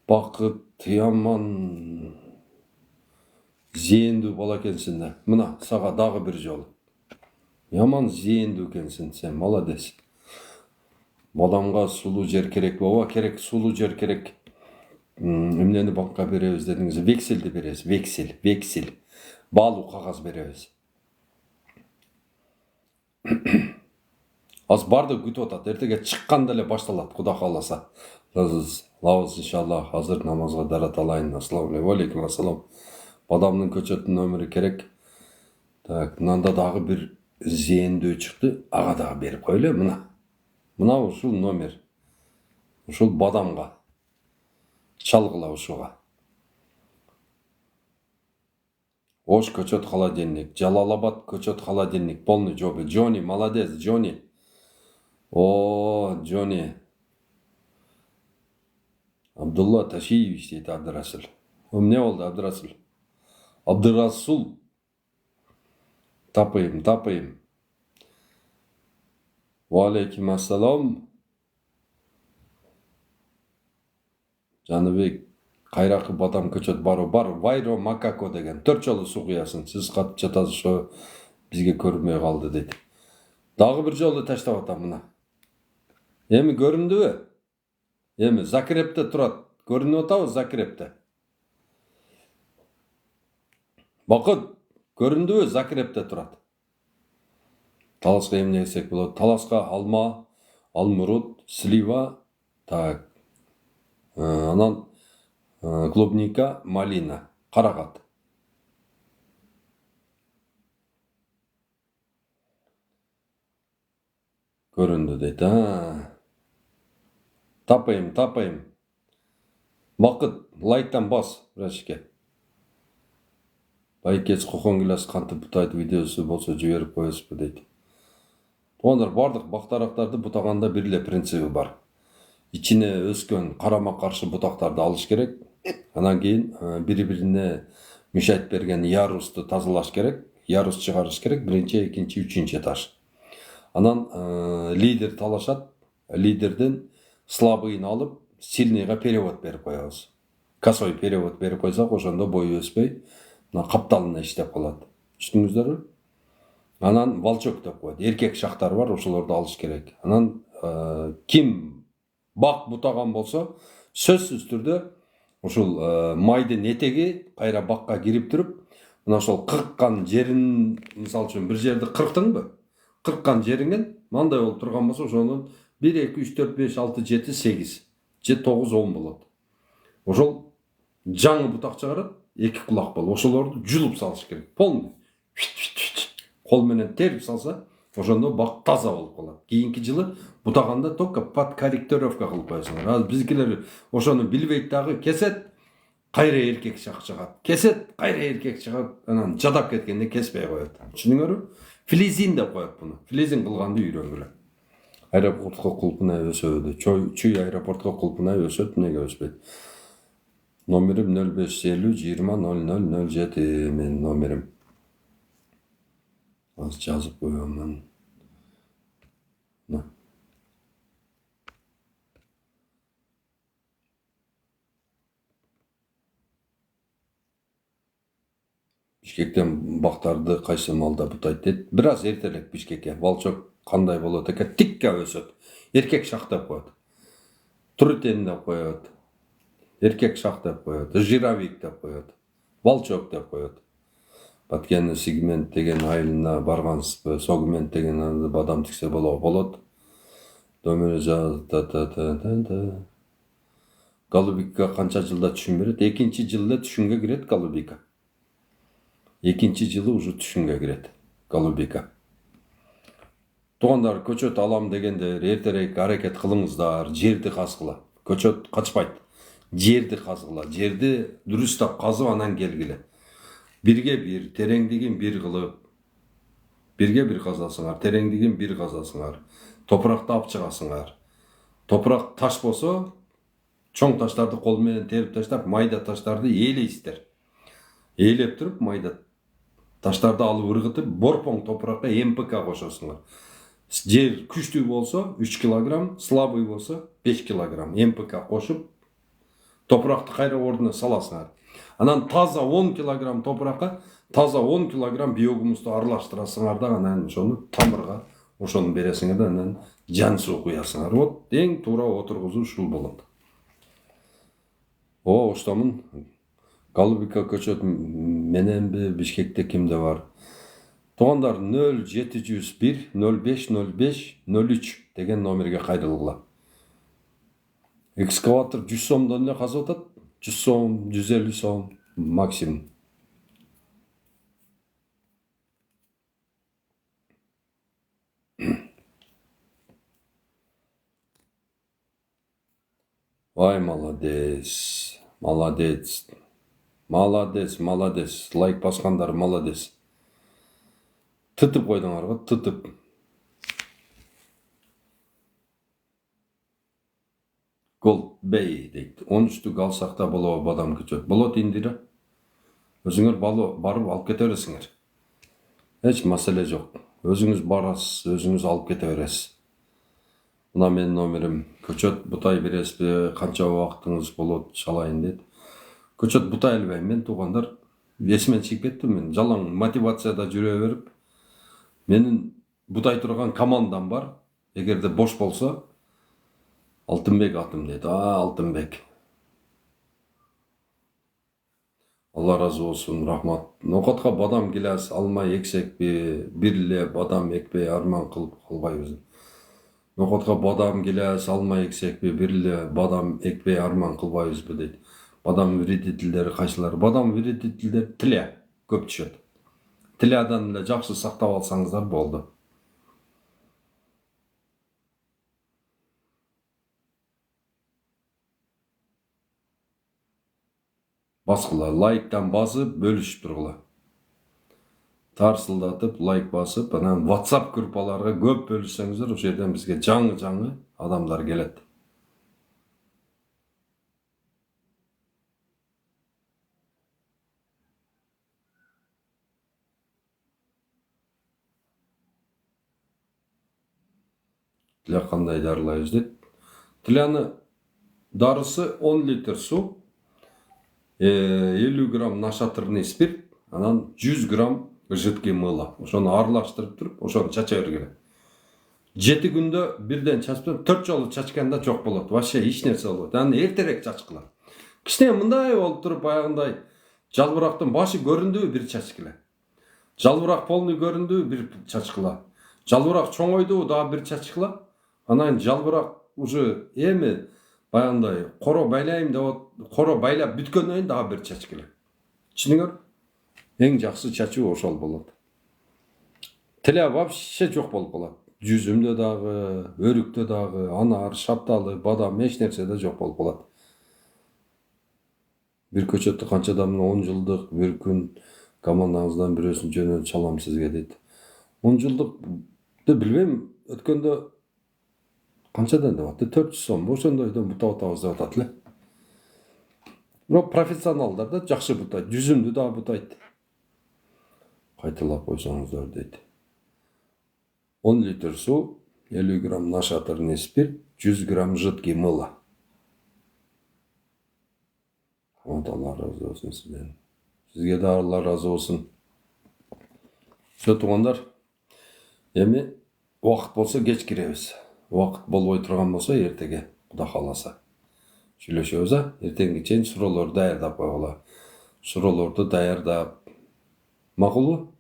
Бакыт Яман зээндүү бала экенсиң да. Мына сага дагы бир жолу. Яман зээндүү экенсиң сен, молодец. Бадамга сулуу жер керек, ооба керек, сулуу жер керек. Эмнени банкка беребиз дедиңиз? Векселди беребиз. Вексел. Баалуу кагаз беребиз. Аз барды күтүп атат. Эртеге чыкканда эле башталат, Кудай кааласа. Лабыз иншаллах. Азыр намазга дарат алайын. Ассаламу алейкум. Ассалам. Бадамдын көчөтүнүн номери керек. Так, мында дагы бир зээндүү чыкты. Ага дагы берип коелу. Мына ушул номер. Ушул бадамга. Чалгыла ушуга. Ош көчөт холодильник. Жалалабад көчөт холодильник. Полный жобы. Джонни, молодец, Джонни. О, Джонни. Абдулла Ташиевич дейт Абдырасыл. Эмне болду Абдырасыл? Абдырасул. Тапайым. Валейкум ассалам. Жаныбек, кайракы бадам көчөт бар. Вайро макако деген. 4 жолу суу куясың. Сиз катып жатасыз, ошо бизге көрүнбөй калды дейт. Дагы бир жолу таштап атам мына. Эми көрүндүбү? Эми Закрепте турат. Көрүнүп атабы Закрепте? Бакыт, көрүндүбү? Закрепте турат. Таласка эмне десек болот? Таласка алма, алмурут, слива, так. Анан клубника, малина, карагат. Көрүндү дейт. Тапайым. Бакыт, лайктан бас, Рашике. Байкеч коконгилас кантип бутайт видеосу болсо жиберип коесузбу дейт. Туугандар, бардык бактарактарды бутаганда бир эле принциби бар. İçine өскөн карама каршы бутактарды алыш керек. Анан кийин бири-бирине мешайт берген ярусту тазалаш керек. Ярус чыгарыш керек. Биринчи, экинчи, үчүнчү этаж. Анан лидер талашат. Лидерден слабыйын алып, сильныйга перевод берип коебуз. Косой перевод берип койсок, ошондо бою өспөй, мына капталына иштеп калат. Түшүндүңүздөрбү? Анан волчок деп коет. Эркек шактар бар, ошолорду алыш керек. Анан ким бак бутаган болсо, сөзсүз түрдө ушул майдын этеги кайра бакка кирип туруп, мына ошол кырккан жерин, мисалы үчүн бир жерди кырктыңбы? Кырккан жериңен мындай болуп турган болсо, ошонун 1, 2, 3, 4, 5, 6, 7, 8, же 9, 10 болот. Ошол жаңы бутак чыгарат, 2 кулак болот. Ошолорду жулуп салыш керек. Полный. Кол менен терип салса, ошондо бак таза болуп калат. Кийинки жылы бутаганда только подкорректировка кылып коесуңар. Азыр биздикилер ошону билбейт дагы, кесет, кайра эркек шак чыгат. Кесет, кайра эркек чыгат. Анан жадап кеткенде кеспей коет. Түшүндүңөрбү? Флизин деп коет буну. Флизин кылганды үйрөнгүлө. Аэропортко кулпунай өсөдү. Чүй аэропортко кулпунай өсөт, эмнеге өспөйт? Номерим 0550 20 0007 менин номерим. Az жазып коем мен. Бишкектен бактарды кайсы малда бутайт дейт. Бир аз эртерээк Бишкекке. Волчок кандай болот экен? Тикке өсөт. Эркек шак деп коет. Трутен деп коет. Эркек шак деп коет. Жировик деп коет. Волчок деп коет. Баткенде сегмент деген айылына баргансызбы? Сегмент деген бадам тиксе болот. Домені жазды. Голубика канча жылда түшүн берет? 2-чи жылда түшүнгө кирет Голубика. 2-чи жылы уже түшүнгө кирет Голубика. Туугандар, көчөт алам дегендер эртерээк аракет кылыңыздар, жерди казгыла. Көчөт качпайт. Жерди казгыла. Жерди дурустап казып анан келгиле. Бирге бир, тереңдигин бир кылып, бирге бир казасыңар, тереңдигин бир казасыңар, топуракты алып чыгасыңар. Топурак таш болсо, чоң таштарды кол менен терип таштап, майда таштарды ээлейсиздер. Ээлеп туруп, майда таштарды алып ыргытып, борпоң топуракка МПК кошосуңар. Жер күчтүү болсо 3 килограмм, слабый болсо 5 килограмм МПК кошуп, топуракты кайра ордуна саласыңар. Анан таза 10 килограмм топуракка таза 10 килограмм биогумусту аралаштырасыңар да, анан ошону тамырга ошону бересиңер да, анан жан суу куясыңар. Вот эң туура отургузуу ушул болот. Оштамын. Голубика көчөт мененби Бишкекте кимде бар? Туғандар 0701 05 05 03 деген номерге кайрылгыла. Экскаватор 100 сомдон эле казып атат. 100 сом, 150 сом максимум. Vay молодец. Молодец. Молодец, молодец. Лайк басқандар молодец. Тытып қойдыңар ғой, тытып. Голдбей дейді. 13-түк алсақ та боло бадам көчөт. Болот индире. Өзүңөр барып алып кете бересиңер. Эч маселе жок. Өзүңүз барасыз, өзүңүз алып кете бересиз. Мына менин номерим. Көчөт бутай бересизби, канча убактыңыз болот чалайын дейт. Көчөт бутай албайм. Мен туугандар эсимен чыгып кеттим. Мен жалаң мотивацияда жүрө берип, менин бутай турган командам бар. Эгерде бош болсо, Алтынбек атым дейт. Алтынбек. Алла разы болсын, рахмат. Нокотко бадам килес алмай эксекпи, бириле бадам экпей арман кылып калбайбыз. Нокотко бадам килес алмай эксекпи, бириле бадам экпей арман кылбайбызбы дейт. Бадам вредительдери кайсылар? Бадам вредительдер тиле көп түшөт. Тиледан эле жакшы сактап алсаңыздар болду. Баскыла, лайктан басып, бөлүшүп тургула. Тарсылдатып, лайк басып, анан WhatsApp группаларга көп бөлүшсөңүздөр, ошол жерден бизге жаңы адамдар келет. Тиле кандай дарылайбыз дейт. Тилени дарысы 10 литр су, 50 грамм нашатырный спирт, анан 100 грамм жидкий мыло. Ошону аралаштырып туруп, ошону чача бергиле. 7 күндө бирден чачып, 4 жолу чачканда жок болот. Вообще эч нерсе болбойт. Анан эртерээк чачкыла. Кичине мындай болуп туруп, аягындай жалбырактын башы көрүндүбү бир чачкыла. Жалбырак полный көрүндүбү бир чачкыла. Жалбырак чоңойдубу дагы бир чачкыла. Анан жалбырак уже эми баягындай коро байлайм деп, коро байлап бүткөндөн кийин дагы бир чачкыла. Түшүнүңөр? Эң жакшы чачуу ошол болот. Тиле вообще жок болуп калат. Жүзүмдө дагы, өрүктө дагы, анар, шапталы, бадам эч нерседе жок болуп калат. Бир көчөттү канчадан 10 жылдык бир күн командаңыздан бирөөсүн жөнөтүп чалам сизге дейт. 10 жылдыкты билбейм, өткөндө канчадан деп атты? 400 сом. Ошондойдон бутап атабыз деп атат эле. Бирок профессионалдар да жакшы бутайт, жүзүмдү дагы бутайт. Кайталап койсоңуздар дейт. 10 литр су, 50 грамм нашатырный спирт, 100 грамм жидкий мыло. Allah razı olsun sizden. Sizge de Allah razı olsun. Şu tuğanlar, emi vakit bolsa geç giremiz. Vakit bolbой turgan bolsa ertege, Kuda kalasa. Сүйлөшөбүз, эртеңге чейин суроолорду даярдап койгула. Суроолорду даярдап, макулбу?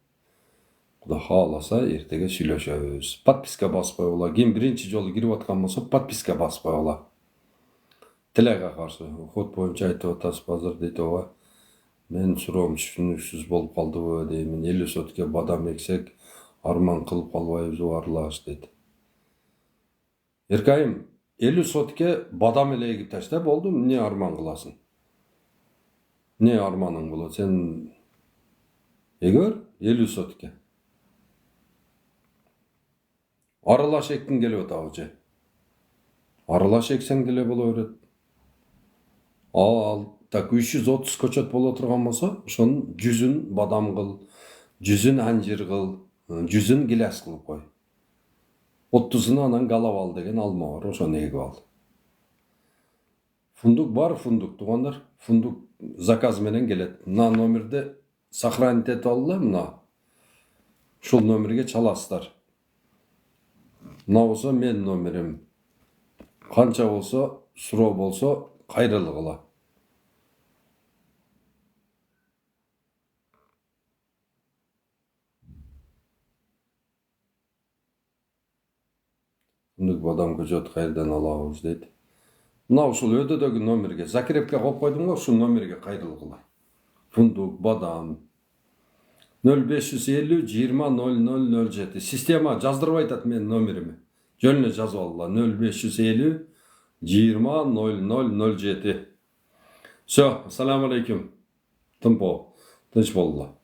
Куда кааласа эртеге сүйлөшөбүз. Подписка басып койгула. Ким биринчи жолу кирип аткан болсо, подписка басып койгула. Тилеге каршы код боюнча айтып атасыз азыр дейт ооба. Мен суроом түшүнүксүз болуп калдыбы деймин. 50 сотке бадам эксек арман кылып калбайбызбы аралаш дейт. Эркайым 50 сотке бадам эле эгип ташта болду, эмне арман кыласың? Эмне арманың болот? Сен эгер 50 сотке. Аралаш эккиң келип атабы же? Аралаш эксең деле боло берет. Так 330 көчөт боло турган болсо, ошонун 100-ün бадам кыл, 100-ün анжир кыл, 100-ün гилес кылып кой. 30-уну анан галап ал деген алма бар, ошону эгип ал. Фундук бар, фундук туугандар. Фундук заказ менен келет. Мына номерде сохранить этип алгыла, мына. Ушул номерге чаласыздар. Мына болсо менин номерим. Канча болсо, суроо болсо кайрылгыла. Күндүк бадам көчөт кайерден алабыз дейт. Мына ушул өтөдөгү номерге Закиревке коюп койдум го, ушул номерге кайрылгыла. Фундук, бадам 0550 20 0007. Система жаздырып айтат менин номерими. Жөнүнө жазып алгыла 0550 20 0007. Все, ассаламу алейкум. Тынч болгула.